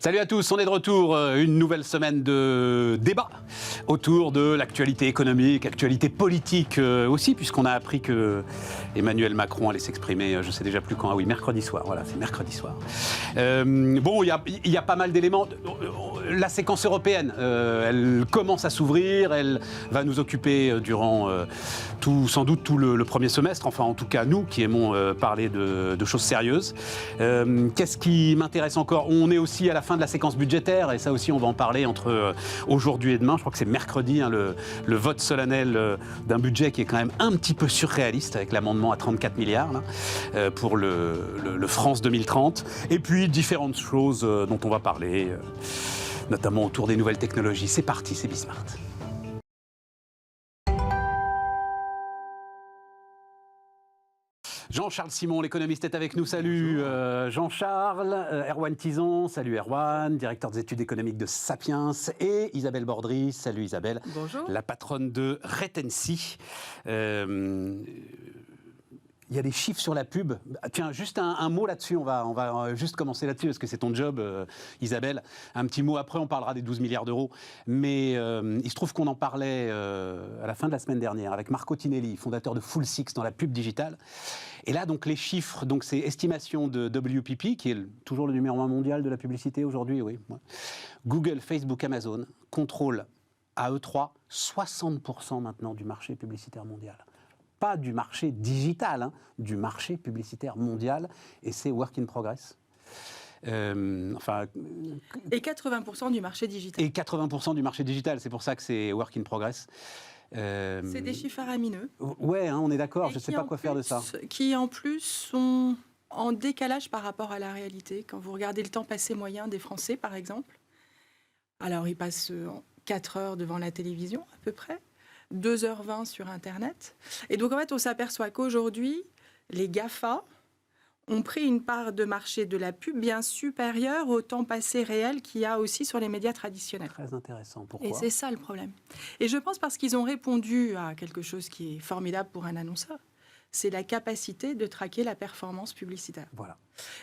Salut à tous, on est de retour, une nouvelle semaine de débat autour de l'actualité économique, actualité politique aussi, puisqu'on a appris que Emmanuel Macron allait s'exprimer, je sais déjà plus quand, mercredi soir, voilà, c'est mercredi soir. Bon, il y a pas mal d'éléments. La séquence européenne, elle commence à s'ouvrir, elle va nous occuper durant sans doute tout le premier semestre, enfin en tout cas nous qui aimons parler de choses sérieuses. Qu'est-ce qui m'intéresse encore? On est aussi à la fin de la séquence budgétaire, et ça aussi on va en parler entre aujourd'hui et demain. Je crois que c'est mercredi, le vote solennel d'un budget qui est quand même un petit peu surréaliste, avec l'amendement à 34 milliards là, pour le France 2030. Et puis différentes choses dont on va parler, notamment autour des nouvelles technologies. C'est parti, c'est Bismart. Jean-Charles Simon, l'économiste, est avec nous. Salut Jean-Charles. Erwan Tison, salut Erwan, directeur des études économiques de Sapiens. Et Isabelle Bordry, salut Isabelle. Bonjour. La patronne de Retency. Il y a des chiffres sur la pub. Tiens, juste un mot là-dessus. On va juste commencer là-dessus parce que c'est ton job, Isabelle. Un petit mot après, on parlera des 12 milliards d'euros. Mais il se trouve qu'on en parlait à la fin de la semaine dernière avec Marco Tinelli, fondateur de Full Six dans la pub digitale. Et là, donc, les chiffres, donc, c'est estimation de WPP, qui est toujours le numéro 1 mondial de la publicité aujourd'hui, oui. Google, Facebook, Amazon contrôlent à eux trois 60% maintenant du marché publicitaire mondial. Pas du marché digital, hein, du marché publicitaire mondial, et c'est work in progress. Et 80% du marché digital. Et 80% du marché digital, c'est pour ça que c'est work in progress. C'est des chiffres faramineux. Ouais, hein, on est d'accord, je ne sais pas quoi faire de ça. Qui en plus sont en décalage par rapport à la réalité. Quand vous regardez le temps passé moyen des Français, par exemple, alors ils passent 4 heures devant la télévision à peu près, 2h20 sur Internet. Et donc, en fait, on s'aperçoit qu'aujourd'hui, les GAFA ont pris une part de marché de la pub bien supérieure au temps passé réel qu'il y a aussi sur les médias traditionnels. Très intéressant. Pourquoi ? Et c'est ça le problème. Et je pense parce qu'ils ont répondu à quelque chose qui est formidable pour un annonceur. C'est la capacité de traquer la performance publicitaire. Voilà.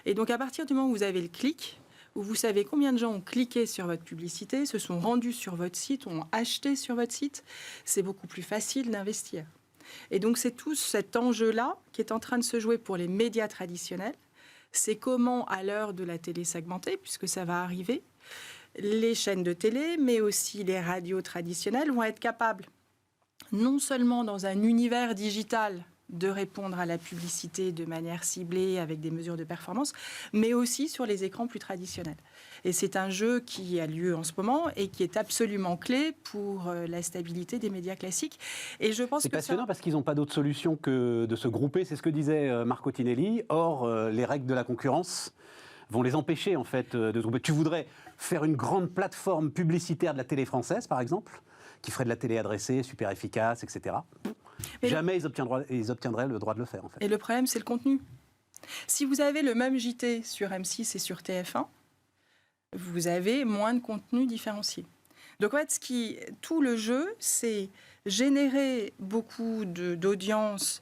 Et donc, à partir du moment où vous avez le clic, où vous savez combien de gens ont cliqué sur votre publicité, se sont rendus sur votre site, ont acheté sur votre site, c'est beaucoup plus facile d'investir. Et donc, c'est tout cet enjeu-là qui est en train de se jouer pour les médias traditionnels. C'est comment, à l'heure de la télé segmentée, puisque ça va arriver, les chaînes de télé, mais aussi les radios traditionnelles vont être capables, non seulement dans un univers digital, de répondre à la publicité de manière ciblée avec des mesures de performance, mais aussi sur les écrans plus traditionnels. Et c'est un jeu qui a lieu en ce moment et qui est absolument clé pour la stabilité des médias classiques. Et je pense c'est que passionnant parce qu'ils n'ont pas d'autre solution que de se grouper, c'est ce que disait Marco Tinelli. Or, les règles de la concurrence vont les empêcher en fait de se grouper. Tu voudrais faire une grande plateforme publicitaire de la télé française, par exemple, qui ferait de la télé adressée, super efficace, etc. Mais jamais ils obtiendraient le droit de le faire, en fait. Et le problème, c'est le contenu. Si vous avez le même JT sur M6 et sur TF1, vous avez moins de contenu différencié. Donc, en fait, tout le jeu, c'est générer beaucoup d'audience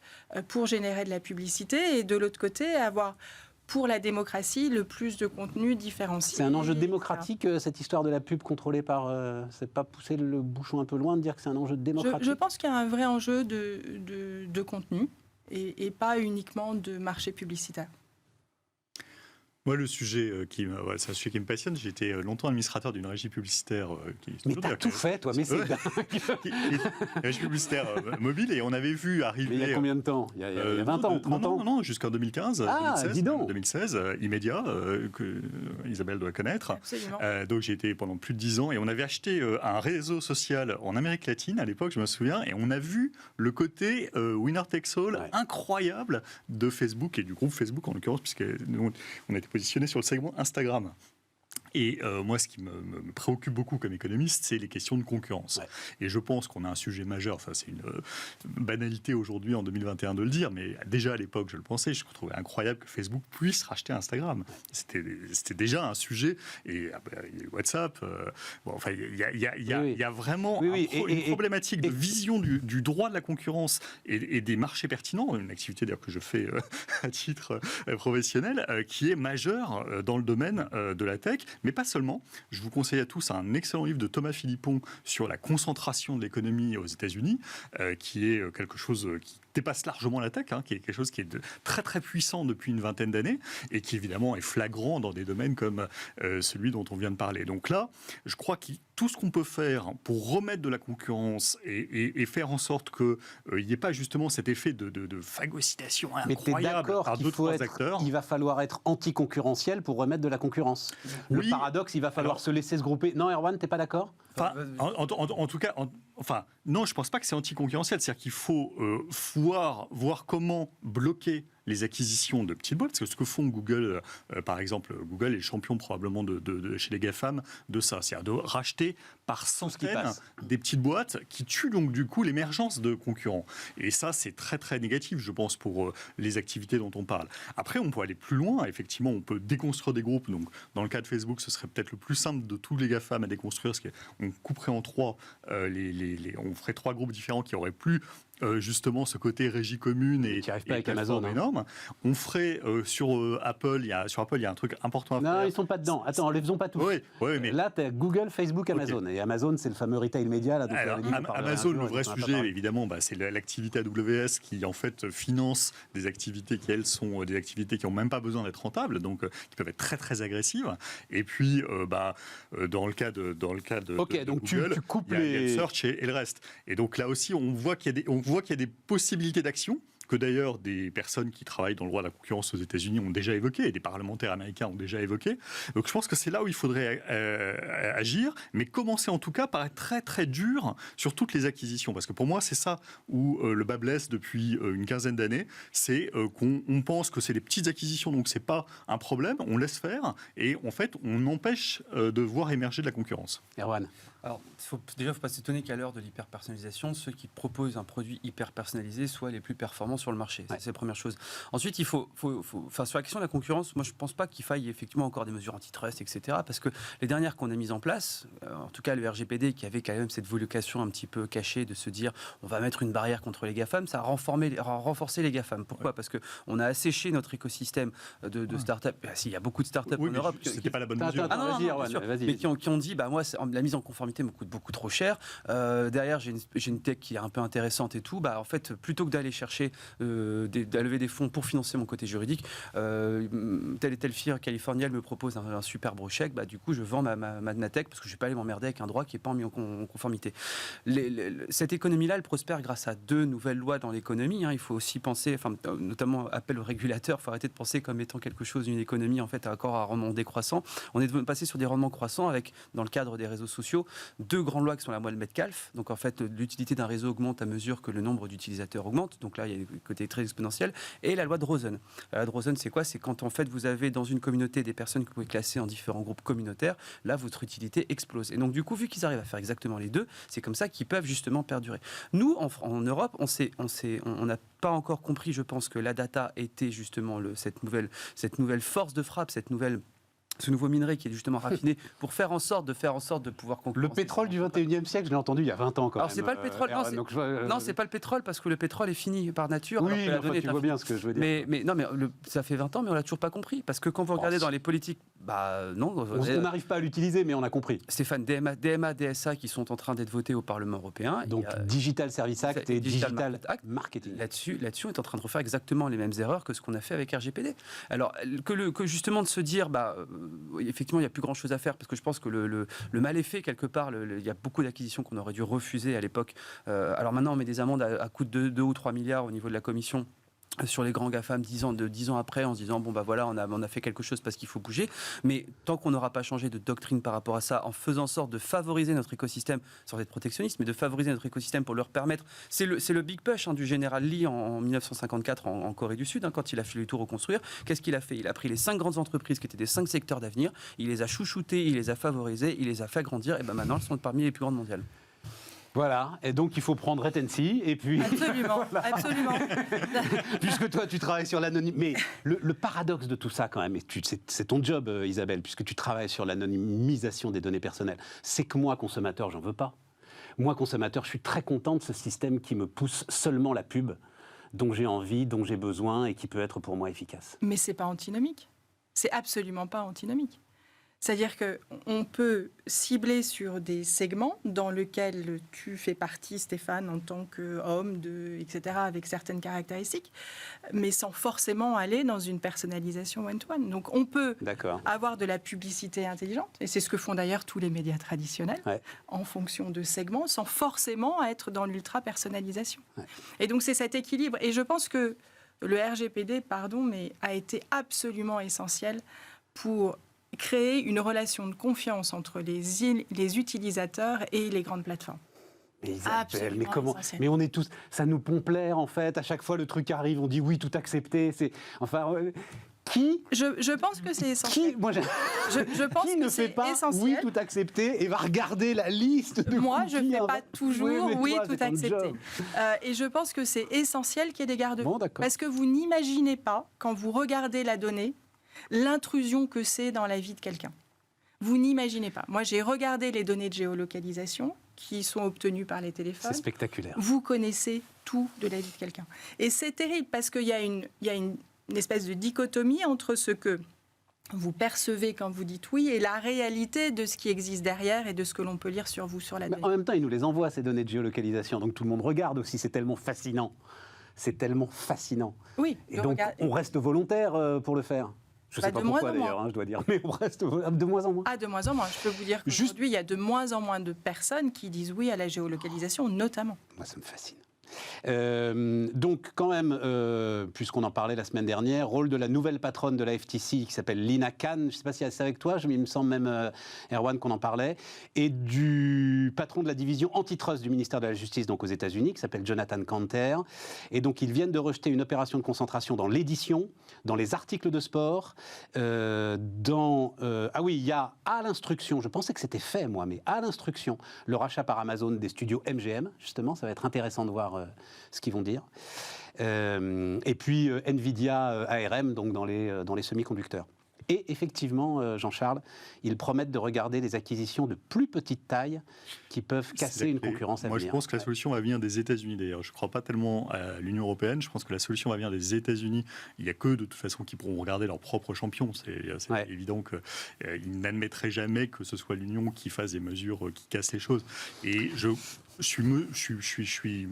pour générer de la publicité et de l'autre côté, avoir pour la démocratie le plus de contenu différencié. C'est un enjeu démocratique, cette histoire de la pub contrôlée par... c'est pas pousser le bouchon un peu loin de dire que c'est un enjeu démocratique? Je pense qu'il y a un vrai enjeu de contenu et pas uniquement de marché publicitaire. Moi, le sujet c'est un sujet qui me passionne. J'ai été longtemps administrateur d'une régie publicitaire. Mais t'as tout fait, toi, mais c'est dingue. Une régie publicitaire mobile, et on avait vu arriver... Mais il y a combien de temps? Il y a 20 ans, 30 ans? Non, jusqu'en 2015, ah, 2016, dis donc. 2016, immédiat, que Isabelle doit connaître. Absolument. Donc j'ai été pendant plus de 10 ans, et on avait acheté un réseau social en Amérique latine, à l'époque, je me souviens, et on a vu le côté winner takes all incroyable de Facebook, et du groupe Facebook en l'occurrence, puisque nous, on a été positionné sur le segment Instagram. Et moi, ce qui me préoccupe beaucoup comme économiste, c'est les questions de concurrence. Ouais. Et je pense qu'on a un sujet majeur, enfin, c'est une banalité aujourd'hui en 2021 de le dire, mais déjà à l'époque, je le pensais, je trouvais incroyable que Facebook puisse racheter Instagram. C'était déjà un sujet, et il y a WhatsApp, il y a vraiment une problématique de vision du droit de la concurrence et des marchés pertinents, une activité d'ailleurs que je fais à titre professionnel, qui est majeure dans le domaine de la tech, Mais pas seulement. Je vous conseille à tous un excellent livre de Thomas Philippon sur la concentration de l'économie aux États-Unis, qui est quelque chose qui dépasse largement la tech, qui est quelque chose qui est très très puissant depuis une vingtaine d'années et qui évidemment est flagrant dans des domaines comme celui dont on vient de parler. Donc là, je crois que tout ce qu'on peut faire pour remettre de la concurrence et faire en sorte qu'il n'y ait pas justement cet effet de phagocytation incroyable par deux, trois acteurs. Il va falloir être anticoncurrentiel pour remettre de la concurrence. Le paradoxe, il va falloir se laisser se grouper. Non, Erwan, t'es pas d'accord ? Enfin, en tout cas, non, je pense pas que c'est anticoncurrentiel. C'est-à-dire qu'il faut voir comment bloquer les acquisitions de petites boîtes, parce que ce que font Google, par exemple, Google est le champion probablement chez les GAFAM de ça, c'est-à-dire de racheter par centaines des petites boîtes qui tuent donc du coup l'émergence de concurrents. Et ça, c'est très très négatif, je pense, pour les activités dont on parle. Après, on peut aller plus loin, effectivement, on peut déconstruire des groupes. Donc, dans le cas de Facebook, ce serait peut-être le plus simple de tous les GAFAM à déconstruire, parce qu'on couperait en trois, on ferait trois groupes différents qui auraient plus justement ce côté régie commune et pas avec Amazon énorme. On ferait sur Apple, il y a un truc important à faire. Non, ils sont pas dedans. Attends, les faisons pas tous. Oui, mais là, tu as Google, Facebook, Amazon. Okay. Et Amazon, c'est le fameux retail média. Là, alors, Amazon, le vrai sujet, évidemment, c'est l'activité AWS qui, en fait, finance des activités qui, elles, sont des activités qui n'ont même pas besoin d'être rentables, donc qui peuvent être très, très agressives. Et puis, dans le cas de okay, donc Google, tu coupes il y a le search et le reste. Et donc, là aussi, on voit qu'il y a des possibilités d'action que d'ailleurs des personnes qui travaillent dans le droit de la concurrence aux États-Unis ont déjà évoqué, et des parlementaires américains ont déjà évoqué. Donc je pense que c'est là où il faudrait agir, mais commencer en tout cas par être très très dur sur toutes les acquisitions, parce que pour moi c'est ça où le bas blesse depuis une quinzaine d'années, c'est qu'on pense que c'est les petites acquisitions, donc c'est pas un problème, on laisse faire, et en fait on empêche de voir émerger de la concurrence. Erwan. Alors, déjà, il ne faut pas s'étonner qu'à l'heure de l'hyper-personnalisation, ceux qui proposent un produit hyper-personnalisé soient les plus performants sur le marché. Ouais. C'est la première chose. Ensuite, il faut sur la question de la concurrence, moi, je ne pense pas qu'il faille effectivement encore des mesures antitrust, etc. Parce que les dernières qu'on a mises en place, en tout cas le RGPD, qui avait quand même cette vocation un petit peu cachée de se dire on va mettre une barrière contre les GAFAM, ça a renforcé les GAFAM. Pourquoi ? Parce qu'on a asséché notre écosystème de start-up. Il y a beaucoup de start-up en Europe. Ce n'était pas la bonne mesure. Vas-y. Mais qui ont dit moi, la mise en conformité me coûte beaucoup trop cher. Derrière, j'ai une tech qui est un peu intéressante et tout. En fait, plutôt que d'aller chercher à lever des fonds pour financer mon côté juridique, telle et telle firme californienne me propose un superbe chèque. Du coup, je vends ma tech parce que je ne vais pas aller m'emmerder avec un droit qui n'est pas mis en conformité. Cette économie-là, elle prospère grâce à deux nouvelles lois dans l'économie. Il faut aussi penser, notamment appel aux régulateurs, il faut arrêter de penser comme étant quelque chose d'une économie en fait encore à rendement décroissant. On est passé sur des rendements croissants avec, dans le cadre des réseaux sociaux, deux grandes lois qui sont la loi de Metcalfe. Donc en fait, l'utilité d'un réseau augmente à mesure que le nombre d'utilisateurs augmente. Donc là, il y a un côté très exponentiel. Et la loi de Rosen. La loi de Rosen, c'est quoi ? C'est quand en fait vous avez dans une communauté des personnes que vous pouvez classer en différents groupes communautaires. Là, votre utilité explose. Et donc du coup, vu qu'ils arrivent à faire exactement les deux, c'est comme ça qu'ils peuvent justement perdurer. Nous, en Europe, on n'a pas encore compris, je pense, que la data était justement cette nouvelle force de frappe, ce nouveau minerai qui est justement raffiné pour faire en sorte de pouvoir concurrencer. Le pétrole du 21e siècle, je l'ai entendu il y a 20 ans quand même. Alors c'est pas le pétrole, non, c'est pas le pétrole parce que le pétrole est fini par nature. Oui, tu vois bien ce que je veux dire. Mais ça fait 20 ans, mais on l'a toujours pas compris parce que quand vous regardez dans les politiques, non. On n'arrive pas à l'utiliser, mais on a compris. Stéphane, DMA, DSA qui sont en train d'être votés au Parlement européen. Donc Digital Service Act et Digital Marketing. Là-dessus, on est en train de refaire exactement les mêmes erreurs que ce qu'on a fait avec RGPD. Alors que justement de se dire effectivement, il n'y a plus grand-chose à faire parce que je pense que le mal est fait quelque part. Il y a beaucoup d'acquisitions qu'on aurait dû refuser à l'époque. Alors maintenant, on met des amendes à coût de 2 ou 3 milliards au niveau de la Commission sur les grands GAFAM 10 ans après en se disant voilà on a fait quelque chose parce qu'il faut bouger, mais tant qu'on n'aura pas changé de doctrine par rapport à ça, en faisant sorte de favoriser notre écosystème sans être protectionniste, mais de favoriser notre écosystème pour leur permettre, c'est le big push du général Lee en 1954 en Corée du Sud, quand il a fait tout reconstruire. Qu'est-ce qu'il a fait ? Il a pris les 5 grandes entreprises qui étaient des 5 secteurs d'avenir, il les a chouchoutées, il les a favorisées, il les a fait grandir, et maintenant elles sont parmi les plus grandes mondiales. Voilà, et donc il faut prendre Retency, et puis... Absolument, voilà. Absolument. Puisque toi, tu travailles sur l'anonyme... Mais le paradoxe de tout ça, quand même, et c'est ton job, Isabelle, puisque tu travailles sur l'anonymisation des données personnelles, c'est que moi, consommateur, j'en veux pas. Moi, consommateur, je suis très content de ce système qui me pousse seulement la pub, dont j'ai envie, dont j'ai besoin, et qui peut être pour moi efficace. Mais c'est pas antinomique. C'est absolument pas antinomique. C'est-à-dire qu'on peut cibler sur des segments dans lesquels tu fais partie, Stéphane, en tant qu'homme, etc., avec certaines caractéristiques, mais sans forcément aller dans une personnalisation one-to-one. Donc on peut avoir de la publicité intelligente, et c'est ce que font d'ailleurs tous les médias traditionnels, en fonction de segments, sans forcément être dans l'ultra-personnalisation. Ouais. Et donc c'est cet équilibre. Et je pense que le RGPD, a été absolument essentiel pour créer une relation de confiance entre les utilisateurs et les grandes plateformes. Mais Isabelle, mais comment ? Mais on est tous, ça nous pompe l'air en fait. À chaque fois le truc arrive, on dit oui, tout accepté. C'est enfin. Qui je pense que c'est essentiel. Je pense qui ne fait pas essentiel. Oui, tout accepté et va regarder la liste de Moi, je ne fais pas toujours oui, tout accepté. Et je pense que c'est essentiel qu'il y ait des garde-fous. Parce que vous n'imaginez pas, quand vous regardez la donnée, l'intrusion que c'est dans la vie de quelqu'un. Vous n'imaginez pas. Moi, j'ai regardé les données de géolocalisation qui sont obtenues par les téléphones. C'est spectaculaire. Vous connaissez tout de la vie de quelqu'un. Et c'est terrible parce qu'il y a une espèce de dichotomie entre ce que vous percevez quand vous dites oui et la réalité de ce qui existe derrière et de ce que l'on peut lire sur vous sur la donnée. En même temps, ils nous les envoient, ces données de géolocalisation. Donc tout le monde regarde aussi. C'est tellement fascinant. C'est tellement fascinant. Oui. Et donc, on reste volontaire pour le faire. Je ne sais pas pourquoi d'ailleurs, je dois dire, mais on reste de moins en moins. De moins en moins. Je peux vous dire qu'aujourd'hui, il y a de moins en moins de personnes qui disent oui à la géolocalisation, notamment. Moi, ça me fascine. Donc quand même, puisqu'on en parlait la semaine dernière, rôle de la nouvelle patronne de la FTC qui s'appelle Lina Khan, je ne sais pas si c'est avec toi, il me semble même, Erwan, qu'on en parlait, et du patron de la division antitrust du ministère de la Justice, donc aux États-Unis, qui s'appelle Jonathan Kanter. Et donc ils viennent de rejeter une opération de concentration dans l'édition, dans les articles de sport, il y a à l'instruction, je pensais que c'était fait moi, mais à l'instruction, le rachat par Amazon des studios MGM, justement, ça va être intéressant de voir ce qu'ils vont dire. Et puis Nvidia ARM, donc dans les semi-conducteurs. Et effectivement, Jean-Charles, ils promettent de regarder les acquisitions de plus petite taille qui peuvent casser une concurrence à venir. Moi, je pense que la solution va venir des États-Unis d'ailleurs. Je ne crois pas tellement à l'Union européenne. Je pense que la solution va venir des États-Unis. Il n'y a que de toute façon qui pourront regarder leurs propres champions. C'est évident qu'ils n'admettraient jamais que ce soit l'Union qui fasse des mesures qui cassent les choses. Et je suis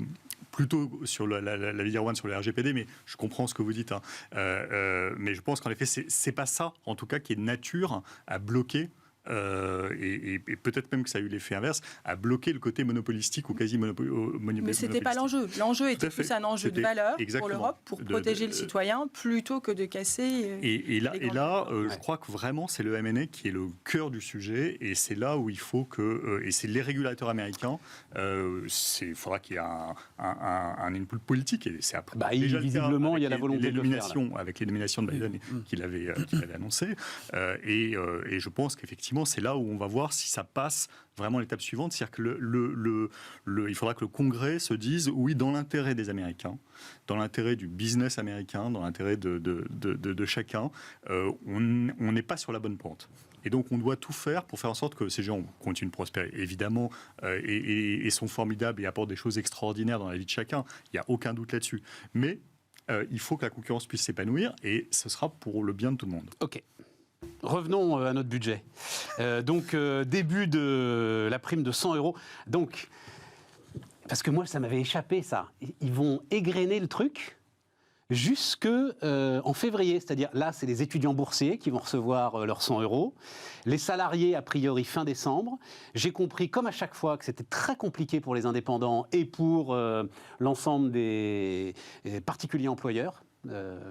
plutôt sur la vie d'Erwan sur le RGPD, mais je comprends ce que vous dites. Mais je pense qu'en effet, c'est pas ça, en tout cas, qui est de nature à bloquer. Et peut-être même que ça a eu l'effet inverse, à bloquer le côté monopolistique ou quasi monopolistique. Mais ce n'était pas l'enjeu. L'enjeu était plus un enjeu de valeur pour l'Europe, pour protéger le citoyen, plutôt que de casser. Et là, je crois que vraiment, c'est le M&A qui est le cœur du sujet, et c'est là où il faut que. Et c'est les régulateurs américains, il faudra qu'il y ait un input politique. Et c'est après. Visiblement, il y a la volonté de le faire. Avec l'élimination de Biden qu'il avait annoncé. Et je pense qu'effectivement, c'est là où on va voir si ça passe vraiment l'étape suivante. C'est-à-dire que il faudra que le Congrès se dise, oui, dans l'intérêt des Américains, dans l'intérêt du business américain, dans l'intérêt de chacun, on n'est pas sur la bonne pente. Et donc, on doit tout faire pour faire en sorte que ces gens continuent de prospérer, évidemment, et sont formidables et apportent des choses extraordinaires dans la vie de chacun. Il n'y a aucun doute là-dessus. Mais il faut que la concurrence puisse s'épanouir, et ce sera pour le bien de tout le monde. OK. Revenons à notre budget. Début de la prime de 100 €. Donc, parce que moi, ça m'avait échappé, ça. Ils vont égrener le truc jusqu'en février. C'est-à-dire, là, c'est les étudiants boursiers qui vont recevoir leurs 100 €. Les salariés, a priori, fin décembre. J'ai compris, comme à chaque fois, que c'était très compliqué pour les indépendants et pour l'ensemble des particuliers employeurs.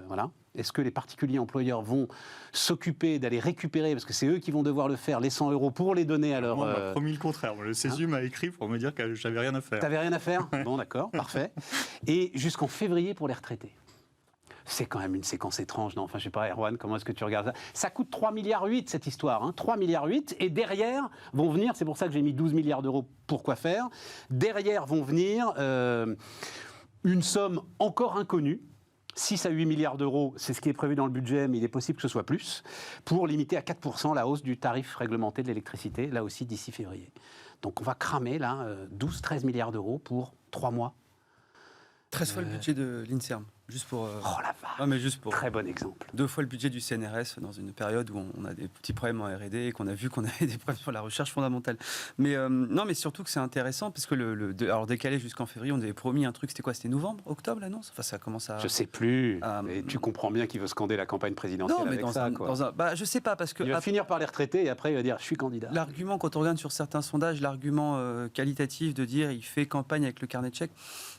Voilà. Est-ce que les particuliers employeurs vont s'occuper d'aller récupérer, parce que c'est eux qui vont devoir le faire, les 100 € pour les donner à leur... Moi, on m'a promis le contraire. Le CESU m'a écrit pour me dire que j'avais rien à faire. T'avais rien à faire ? Bon, d'accord, parfait. Et jusqu'en février pour les retraités. C'est quand même une séquence étrange, non ? Enfin, je sais pas, Erwan, comment est-ce que tu regardes ça ? Ça coûte 3,8 milliards cette histoire, hein, 3,8 milliards, et derrière vont venir, c'est pour ça que j'ai mis 12 milliards d'euros pour quoi faire, derrière vont venir une somme encore inconnue, 6 à 8 milliards d'euros, c'est ce qui est prévu dans le budget, mais il est possible que ce soit plus, pour limiter à 4% la hausse du tarif réglementé de l'électricité, là aussi d'ici février. Donc on va cramer là 12-13 milliards d'euros pour 3 mois. 13 fois le budget de l'INSERM. Juste pour. Oh la vache. Non, mais juste pour. Très bon exemple. 2 fois le budget du CNRS dans une période où on a des petits problèmes en R&D et qu'on a vu qu'on avait des problèmes sur la recherche fondamentale. Mais non, mais surtout que c'est intéressant parce que alors décalé jusqu'en février, on avait promis un truc. C'était quoi? C'était novembre, octobre l'annonce. Enfin, ça commence à. Je sais plus. Et tu comprends bien qu'il veut scander la campagne présidentielle non, mais avec ça. bah, je sais pas parce que. Il va finir par les retraités et après il va dire je suis candidat. L'argument, quand on regarde sur certains sondages, l'argument qualitatif de dire il fait campagne avec le carnet de chèques,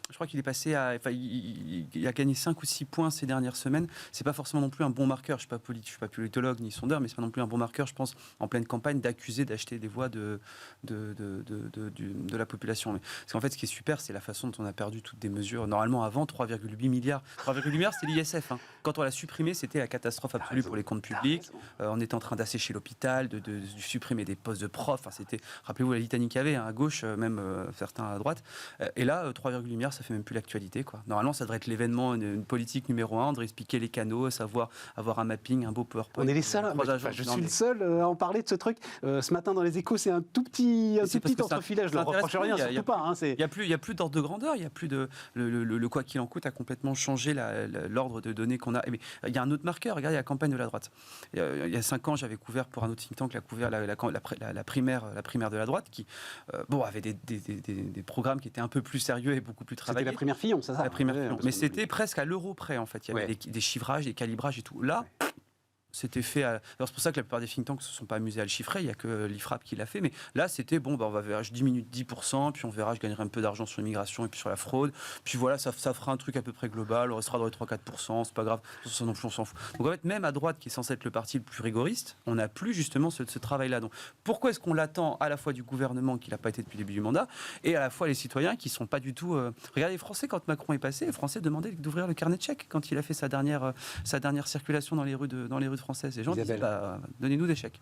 je crois qu'il est passé à. Enfin, il a gagné 5 ou 6 points ces dernières semaines. C'est pas forcément non plus un bon marqueur. Je suis pas politologue ni sondeur, mais c'est pas non plus un bon marqueur, je pense, en pleine campagne, d'accuser d'acheter des voix de la population. Mais, parce qu'en fait, ce qui est super, c'est la façon dont on a perdu toutes des mesures. Normalement, avant, 3,8 milliards. 3,8 milliards, c'était l'ISF. Hein. Quand on l'a supprimé, c'était la catastrophe absolue pour les comptes publics. On était en train d'assécher l'hôpital, de supprimer des postes de profs. Enfin, c'était, rappelez-vous la litanie qu'il y avait, hein, à gauche, même certains à droite. Et là, 3,8 milliards, ça fait même plus l'actualité, quoi. Normalement, ça devrait être l'événement, une politique numéro 1, on devrait expliquer les canaux, savoir avoir un mapping, un beau PowerPoint. On est les seuls. Je suis le seul à en parler de ce truc. Ce matin dans les Échos, c'est un tout petit entrefilet. Je ne reproche rien, surtout pas. Il n'y a plus d'ordre de grandeur. Il y a plus de le quoi qu'il en coûte a complètement changé l'ordre de données qu'on a. Mais il y a un autre marqueur. Regardez la campagne de la droite. Il y a 5 ans, j'avais couvert pour un autre think tank la primaire de la droite qui avait des programmes qui étaient un peu plus sérieux et beaucoup plus travaillés. C'était la primaire Fillon, c'est ça? La primaire Fillon. Mais c'était presque à l'euro près, en fait. Il y avait des chiffrages, des calibrages et tout. Là, c'était fait. Alors c'est pour ça que la plupart des think tanks ne se sont pas amusés à le chiffrer. Il n'y a que l'IFRAP qui l'a fait. Mais là, c'était on va voir, je diminue de 10%, puis on verra, je gagnerai un peu d'argent sur l'immigration et puis sur la fraude. Puis voilà, ça fera un truc à peu près global. On restera dans les 3-4%. C'est pas grave. Ça non plus, on s'en fout. Donc en fait, même à droite, qui est censé être le parti le plus rigoriste, on n'a plus justement ce travail-là. Donc pourquoi est-ce qu'on l'attend à la fois du gouvernement qui n'a pas été depuis le début du mandat et à la fois les citoyens qui ne sont pas du tout. Regardez les Français, quand Macron est passé, les Français demandaient d'ouvrir le carnet de chèques quand il a fait sa dernière circulation dans les rues de françaises. Les gens disaient donnez-nous des chèques.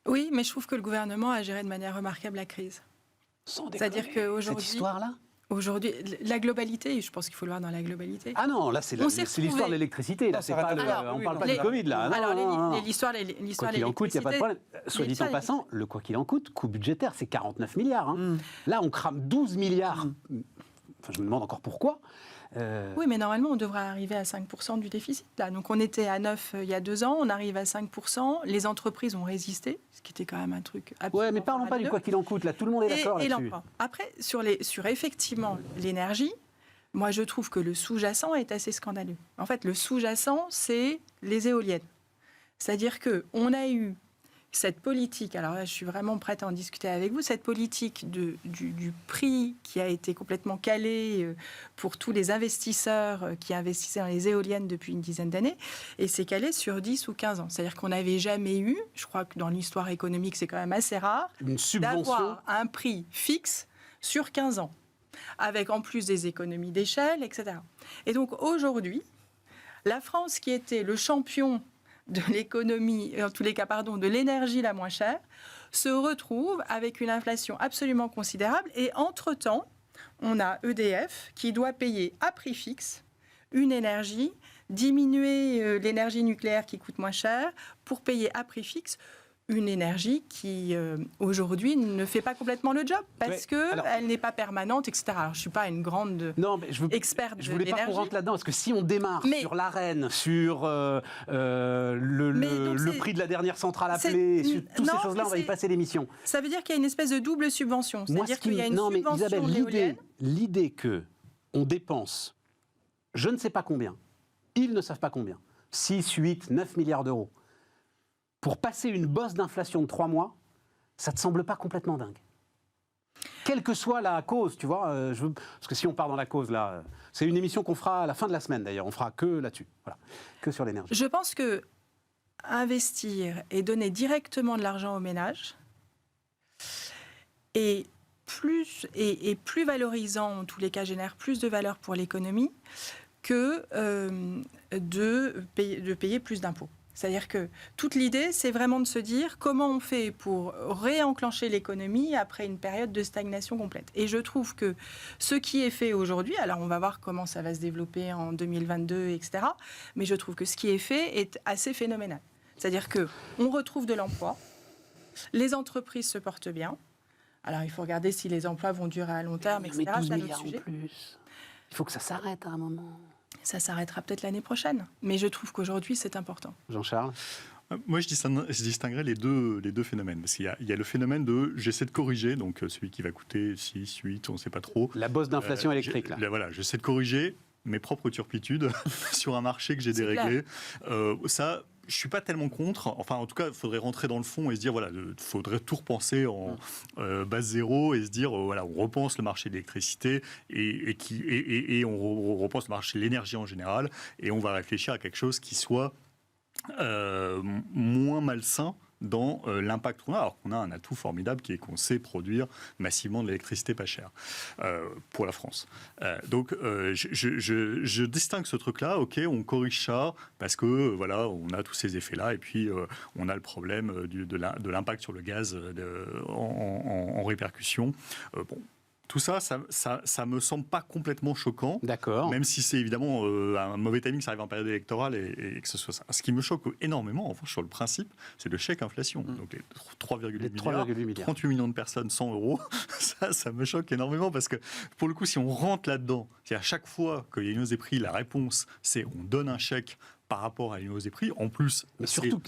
Oui, mais je trouve que le gouvernement a géré de manière remarquable la crise. C'est-à-dire qu'aujourd'hui, cette histoire-là, aujourd'hui, la globalité, je pense qu'il faut le voir dans la globalité. Ah non, là c'est l'histoire de l'électricité. Là, c'est pas on parle pas du Covid là. Alors l'histoire de l'électricité. Quoi qu'il en coûte, il n'y a pas de problème. Soit dit en passant, le quoi qu'il en coûte, coût budgétaire, c'est 49 milliards. Hein. Là, on crame 12 milliards. Enfin, je me demande encore pourquoi. Oui, mais normalement, on devrait arriver à 5% du déficit. Là. Donc, on était à 9 il y a 2 ans, on arrive à 5%. Les entreprises ont résisté, ce qui était quand même un truc absolument. Ouais, mais parlons pas du quoi qu'il en coûte. Là, tout le monde est d'accord là-dessus. Après, sur effectivement l'énergie, moi, je trouve que le sous-jacent est assez scandaleux. En fait, le sous-jacent, c'est les éoliennes. C'est-à-dire qu'on a eu cette politique, alors là je suis vraiment prête à en discuter avec vous, cette politique du prix qui a été complètement calé pour tous les investisseurs qui investissaient dans les éoliennes depuis une dizaine d'années, et c'est calé sur 10 ou 15 ans. C'est-à-dire qu'on n'avait jamais eu, je crois que dans l'histoire économique c'est quand même assez rare, une subvention, d'avoir un prix fixe sur 15 ans, avec en plus des économies d'échelle, etc. Et donc aujourd'hui, la France qui était le champion de l'économie, en tous les cas, de l'énergie la moins chère, se retrouve avec une inflation absolument considérable. Et entre-temps, on a EDF qui doit payer à prix fixe une énergie, diminuer l'énergie nucléaire qui coûte moins cher pour payer à prix fixe une énergie qui, aujourd'hui, ne fait pas complètement le job parce qu'elle n'est pas permanente, etc. Alors, je ne suis pas une grande experte de l'énergie. Je ne voulais pas qu'on rentre là-dedans, parce que si on démarre sur l'ARENE, sur le prix de la dernière centrale appelée, sur toutes ces choses-là, on va y passer l'émission. Ça veut dire qu'il y a une espèce de double subvention. C'est-à-dire qu'il y a une subvention Isabelle, l'idée qu'on dépense je ne sais pas combien, ils ne savent pas combien, 6, 8, 9 milliards d'euros, pour passer une bosse d'inflation de 3 mois, ça ne te semble pas complètement dingue? Quelle que soit la cause, tu vois, parce que si on part dans la cause, là, c'est une émission qu'on fera à la fin de la semaine, d'ailleurs, on fera que là-dessus, voilà, que sur l'énergie. Je pense que investir et donner directement de l'argent aux ménages est plus valorisant, en tous les cas, génère plus de valeur pour l'économie que de payer plus d'impôts. C'est-à-dire que toute l'idée, c'est vraiment de se dire comment on fait pour réenclencher l'économie après une période de stagnation complète. Et je trouve que ce qui est fait aujourd'hui, alors on va voir comment ça va se développer en 2022, etc. Mais je trouve que ce qui est fait est assez phénoménal. C'est-à-dire qu'on retrouve de l'emploi, les entreprises se portent bien. Alors il faut regarder si les emplois vont durer à long terme, etc. Mais 12 c'est un milliards autre sujet. En plus. Il faut que ça s'arrête à un moment. Ça s'arrêtera peut-être l'année prochaine. Mais je trouve qu'aujourd'hui, c'est important. Jean-Charles? Moi, je distinguerais les deux phénomènes. Parce qu'il y a le phénomène de j'essaie de corriger, donc celui qui va coûter 6, 8, on ne sait pas trop. La bosse d'inflation électrique, là. Voilà, j'essaie de corriger mes propres turpitudes sur un marché que j'ai déréglé. Ça, je ne suis pas tellement contre. Enfin, en tout cas, il faudrait rentrer dans le fond et se dire, voilà, il faudrait tout repenser en base zéro et se dire, voilà, on repense le marché de l'électricité et on repense le marché de l'énergie en général et on va réfléchir à quelque chose qui soit moins malsain dans l'impact qu'on a, alors qu'on a un atout formidable qui est qu'on sait produire massivement de l'électricité pas chère pour la France. Donc je distingue ce truc-là, ok, on corrige ça parce que voilà, on a tous ces effets-là et puis on a le problème de l'impact sur le gaz en répercussion. Bon. Tout ça me semble pas complètement choquant. D'accord. Même si c'est évidemment un mauvais timing, ça arrive en période électorale et que ce soit ça. Ce qui me choque énormément, en fait, sur le principe, c'est le chèque inflation. Donc les 3,8 milliards, 38 millions de personnes, 100 euros, ça me choque énormément parce que, pour le coup, si on rentre là-dedans, c'est à chaque fois qu'il y a une hausse des prix, la réponse, c'est on donne un chèque par rapport à une hausse des prix. En plus, mais surtout,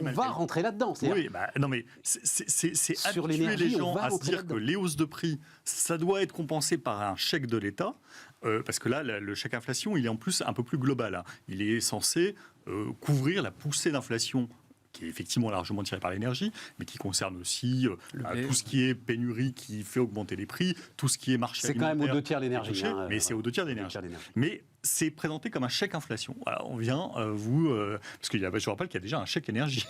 on va rentrer là-dedans. Oui, non mais c'est habituer les gens à se dire que les hausses de prix, ça doit être compensé par un chèque de l'État, parce que là, le chèque inflation, il est en plus un peu plus global. Hein. Il est censé couvrir la poussée d'inflation qui est effectivement largement tirée par l'énergie, mais qui concerne aussi tout ce qui est pénurie qui fait augmenter les prix, tout ce qui est marché alimentaire. C'est quand même aux 2 tiers l'énergie. Mais c'est aux 2 tiers d'énergie. Mais c'est présenté comme un chèque inflation. Alors on vient, parce que je rappelle qu'il y a déjà un chèque énergie.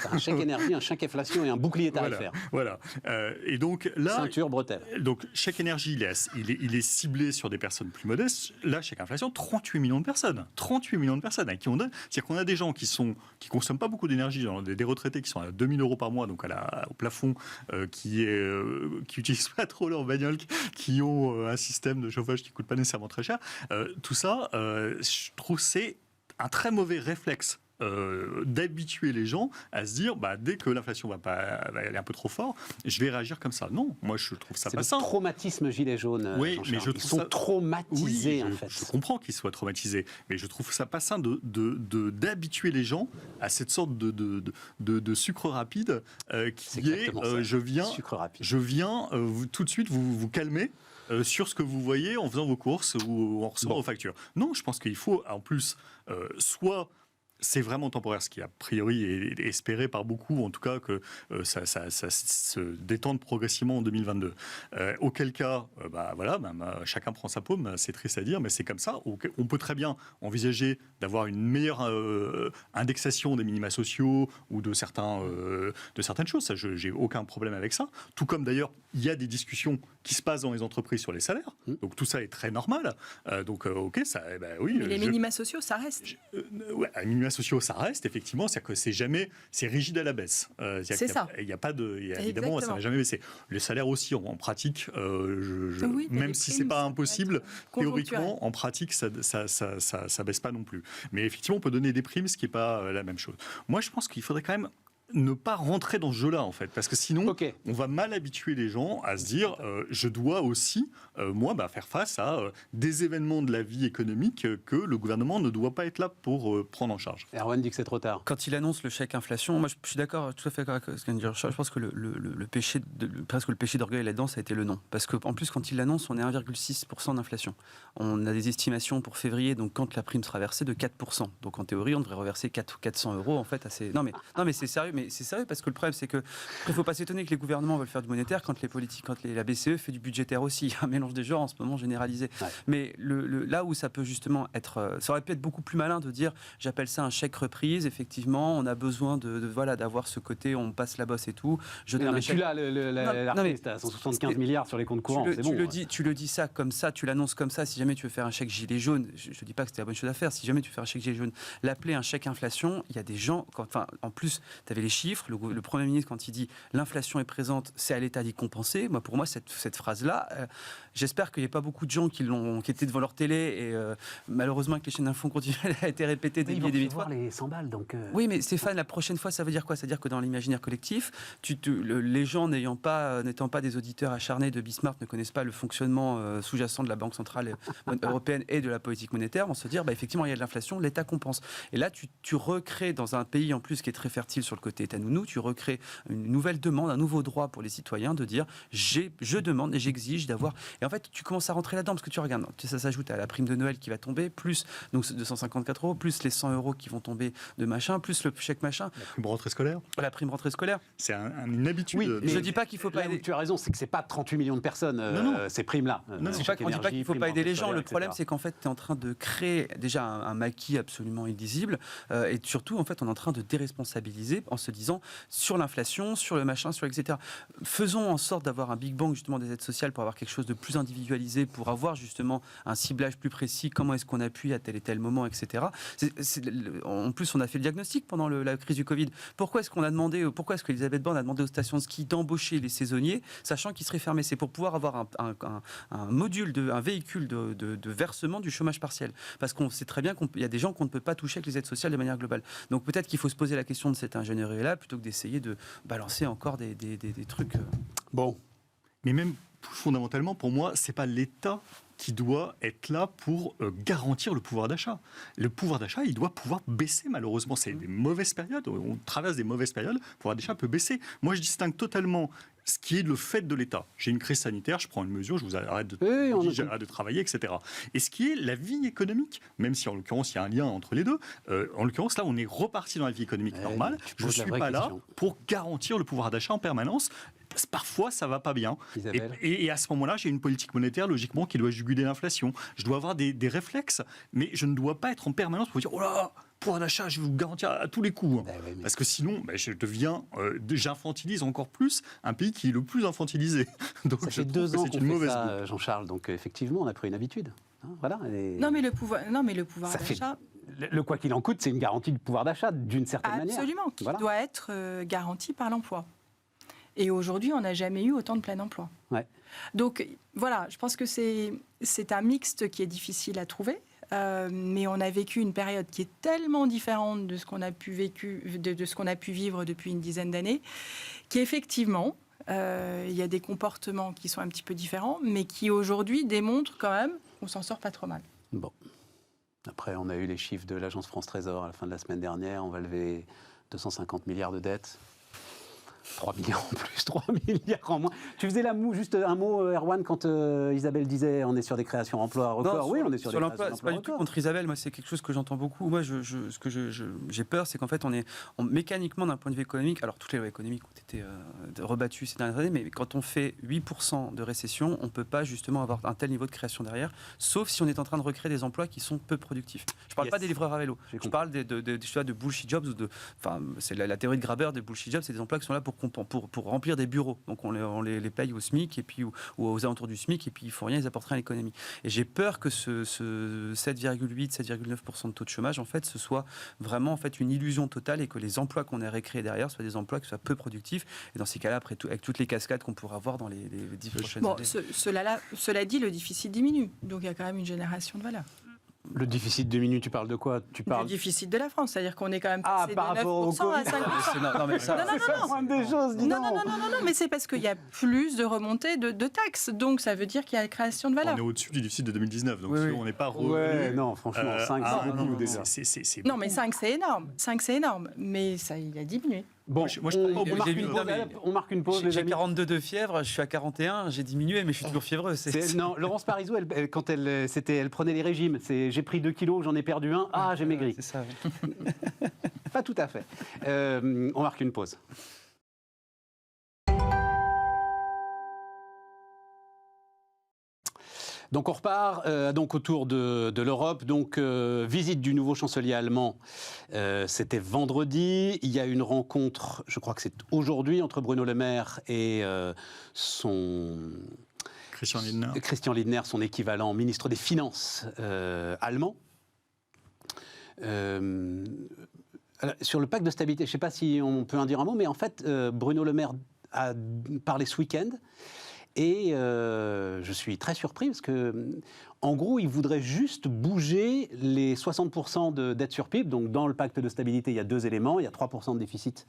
Un chèque énergie, un chèque inflation et un bouclier tarifaire. Voilà. Et donc là, ceinture, bretelle. Donc chèque énergie, il est ciblé sur des personnes plus modestes. Là, chèque inflation, 38 millions de personnes. 38 millions de personnes à qui on donne. C'est-à-dire qu'on a des gens qui consomment pas beaucoup d'énergie, genre des retraités qui sont à 2 000 euros par mois, donc au plafond, qui utilisent pas trop leur bagnole, qui ont un système de chauffage qui coûte pas nécessairement très cher. Tout ça, je trouve c'est un très mauvais réflexe d'habituer les gens à se dire dès que l'inflation va aller un peu trop fort, je vais réagir comme ça. Non, moi je trouve ça pas sain. C'est le traumatisme gilet jaune. Oui, mais ils sont traumatisés en fait. Je comprends qu'ils soient traumatisés, mais je trouve ça pas sain d'habituer les gens à cette sorte de sucre rapide qui est je viens tout de suite vous calmer. Sur ce que vous voyez en faisant vos courses ou en recevant vos factures. Non, je pense qu'il faut en plus soit c'est vraiment temporaire, ce qui a priori est espéré par beaucoup, en tout cas que ça se détende progressivement en 2022. Auquel cas, chacun prend sa paume, c'est triste à dire, mais c'est comme ça. On peut très bien envisager d'avoir une meilleure indexation des minima sociaux ou de certaines choses. Ça, j'ai aucun problème avec ça. Tout comme d'ailleurs, il y a des discussions qui se passent dans les entreprises sur les salaires. Donc tout ça est très normal. Ok, ça, oui. Mais les minima sociaux, ça reste. Les minima sociaux, ça reste effectivement, c'est-à-dire que c'est rigide à la baisse. C'est ça. Il n'y a pas évidemment, ça n'a jamais baissé. Les salaires aussi, en pratique, même si c'est pas impossible, théoriquement, en pratique, ça baisse pas non plus. Mais effectivement, on peut donner des primes, ce qui n'est pas la même chose. Moi, je pense qu'il faudrait quand même ne pas rentrer dans ce jeu-là, en fait. Parce que sinon, on va mal habituer les gens à se dire je dois aussi, faire face à des événements de la vie économique que le gouvernement ne doit pas être là pour prendre en charge. Erwan dit que c'est trop tard. Quand il annonce le chèque inflation, moi je suis d'accord, tout à fait d'accord avec ce que vient de dire. Je pense que presque le péché d'orgueil là-dedans, ça a été le non. Parce qu'en plus, quand il l'annonce, on est à 1,6% d'inflation. On a des estimations pour février, donc quand la prime sera versée, de 4%. Donc en théorie, on devrait reverser 400 euros, en fait. Non, mais c'est sérieux. Mais c'est sérieux parce que le problème, c'est que il ne faut pas s'étonner que les gouvernements veulent faire du monétaire quand la BCE fait du budgétaire aussi. Il y a un mélange des genres en ce moment généralisé. Ouais. Mais là où ça peut justement être, ça aurait pu être beaucoup plus malin de dire, j'appelle ça un chèque reprise. Effectivement, on a besoin d'avoir ce côté, on passe la bosse et tout. Tu l'as, l'artiste à 175 milliards sur les comptes courants. Tu le dis ça comme ça, tu l'annonces comme ça. Si jamais tu veux faire un chèque gilet jaune, je ne dis pas que c'était la bonne chose à faire. Si jamais tu veux faire un chèque gilet jaune, l'appeler un chèque inflation, il y a des gens, en plus, tu avais les chiffres. Le Premier ministre, quand il dit l'inflation est présente, c'est à l'État d'y compenser. Moi, pour moi, cette phrase-là, j'espère qu'il n'y a pas beaucoup de gens qui étaient devant leur télé et malheureusement que les chaînes d'infos continuent à être répétées des milliers et des milliers de fois. Les 100 balles, donc. Oui, mais Stéphane, la prochaine fois, ça veut dire quoi? C'est-à-dire que dans l'imaginaire collectif, les gens n'étant pas des auditeurs acharnés de Bismarck, ne connaissent pas le fonctionnement sous-jacent de la Banque centrale européenne et de la politique monétaire, vont se dire, effectivement, il y a de l'inflation, l'État compense. Et là, tu recrées dans un pays en plus qui est très fertile sur le côté État-nounou, tu recrées une nouvelle demande, un nouveau droit pour les citoyens de dire, je demande et j'exige d'avoir. Et en fait, tu commences à rentrer là-dedans parce que tu regardes, ça s'ajoute à la prime de Noël qui va tomber, plus donc 254 €, plus les 100 € qui vont tomber de machin, plus le chèque machin. La prime rentrée scolaire. La prime rentrée scolaire. C'est une habitude. Oui, Mais je ne dis pas qu'il ne faut pas Là où aider. tu as raison, c'est que c'est pas 38 millions de personnes, ces primes-là. On ne dit pas qu'il ne faut pas aider les gens. Le problème, c'est qu'en fait, tu es en train de créer déjà un maquis absolument illisible. Et surtout, en fait, on est en train de déresponsabiliser en se disant sur l'inflation, sur le machin, sur etc. Faisons en sorte d'avoir un Big Bang justement des aides sociales pour avoir quelque chose de plus individualisé, pour avoir justement un ciblage plus précis. Comment est-ce qu'on appuie à tel et tel moment, etc. En plus, on a fait le diagnostic pendant la crise du Covid. Pourquoi est-ce qu'Elisabeth Borne a demandé aux stations de ski d'embaucher les saisonniers, sachant qu'ils seraient fermés? C'est pour pouvoir avoir un véhicule de versement du chômage partiel. Parce qu'on sait très bien qu'il y a des gens qu'on ne peut pas toucher avec les aides sociales de manière globale. Donc peut-être qu'il faut se poser la question de cette ingénierie-là plutôt que d'essayer de balancer encore des trucs. Bon. Mais même plus fondamentalement, pour moi, c'est pas l'État qui doit être là pour garantir le pouvoir d'achat. Le pouvoir d'achat, il doit pouvoir baisser, malheureusement. C'est des mauvaises périodes, on traverse des mauvaises périodes, le pouvoir d'achat peut baisser. Moi, je distingue totalement ce qui est le fait de l'État. J'ai une crise sanitaire, je prends une mesure, je vous arrête de travailler, etc. Et ce qui est la vie économique, même si en l'occurrence, il y a un lien entre les deux, en l'occurrence, là, on est reparti dans la vie économique normale. Je ne suis pas là pour garantir le pouvoir d'achat en permanence. Parfois, ça va pas bien. Et à ce moment-là, j'ai une politique monétaire, logiquement, qui doit juguler l'inflation. Je dois avoir des réflexes, mais je ne dois pas être en permanence pour dire « Oh là, pouvoir d'achat, je vais vous garantir à tous les coups. » Parce que sinon, je deviens, j'infantilise encore plus un pays qui est le plus infantilisé. Donc, ça fait 2 ans qu'on fait ça, Jean-Charles. Donc, effectivement, on a pris une habitude. Voilà. Non, mais le pouvoir d'achat... Le quoi qu'il en coûte, c'est une garantie de pouvoir d'achat, d'une certaine manière. Absolument, qui doit être garanti par l'emploi. Et aujourd'hui, on n'a jamais eu autant de plein emploi. Ouais. Donc voilà, je pense que c'est un mixte qui est difficile à trouver. Mais on a vécu une période qui est tellement différente de ce qu'on a pu vivre depuis une dizaine d'années, qu'effectivement, il y a des comportements qui sont un petit peu différents, mais qui aujourd'hui démontrent quand même qu'on s'en sort pas trop mal. Bon. Après, on a eu les chiffres de l'agence France Trésor à la fin de la semaine dernière. On va lever 250 milliards de dettes. 3 milliards en plus, 3 milliards en moins. Tu faisais juste un mot, Erwan, quand Isabelle disait on est sur des créations d'emplois records. Oui, on est sur des créations d'emplois records. C'est pas du tout contre Isabelle, moi c'est quelque chose que j'entends beaucoup. Moi, ce que j'ai peur, c'est qu'en fait, mécaniquement, d'un point de vue économique, alors toutes les lois économiques ont été rebattues ces dernières années, mais quand on fait 8% de récession, on ne peut pas justement avoir un tel niveau de création derrière, sauf si on est en train de recréer des emplois qui sont peu productifs. Je ne parle pas des livreurs à vélo, je parle de bullshit jobs, c'est la théorie de Graeber des bullshit jobs, c'est des emplois qui sont là pour remplir des bureaux. Donc on les paye au SMIC et puis, ou aux alentours du SMIC et puis ils font rien, ils apportent rien à l'économie. Et j'ai peur que ce 7,8, 7,9% de taux de chômage, en fait, ce soit vraiment en fait, une illusion totale et que les emplois qu'on a recréés derrière soient des emplois qui soient peu productifs. Et dans ces cas-là, après tout, avec toutes les cascades qu'on pourra avoir dans les 10 prochaines années. Cela dit, le déficit diminue. Donc il y a quand même une génération de valeur. Le déficit diminue, tu parles de quoi? Le déficit de la France, c'est-à-dire qu'on est quand même passé de 9% à 5%. Non, mais ça, non, mais c'est parce qu'il y a plus de remontées de taxes, donc ça veut dire qu'il y a la création de valeur. On est au-dessus du déficit de 2019, donc on n'est pas revenu. Ouais, non, franchement, 5, c'est beaucoup déjà. Non, mais 5, c'est énorme. 5, c'est énorme, mais ça, il a diminué. Bon, on marque une pause. J'ai 42 de fièvre, je suis à 41, j'ai diminué, mais je suis toujours fiévreux. Non, Laurence Parisot, quand elle prenait les régimes, j'ai pris 2 kilos, j'en ai perdu 1, j'ai maigri. C'est ça. Pas tout à fait. On marque une pause. Donc on repart donc autour de l'Europe. Donc visite du nouveau chancelier allemand, c'était vendredi. Il y a une rencontre, je crois que c'est aujourd'hui, entre Bruno Le Maire et son... Christian Lindner, son équivalent ministre des Finances allemand. Alors, sur le pacte de stabilité, je ne sais pas si on peut en dire un mot, mais en fait, Bruno Le Maire a parlé ce week-end. Et je suis très surpris parce que, en gros, il voudrait juste bouger les 60% de dette sur PIB. Donc, dans le pacte de stabilité, il y a 2 éléments. Il y a 3% de déficit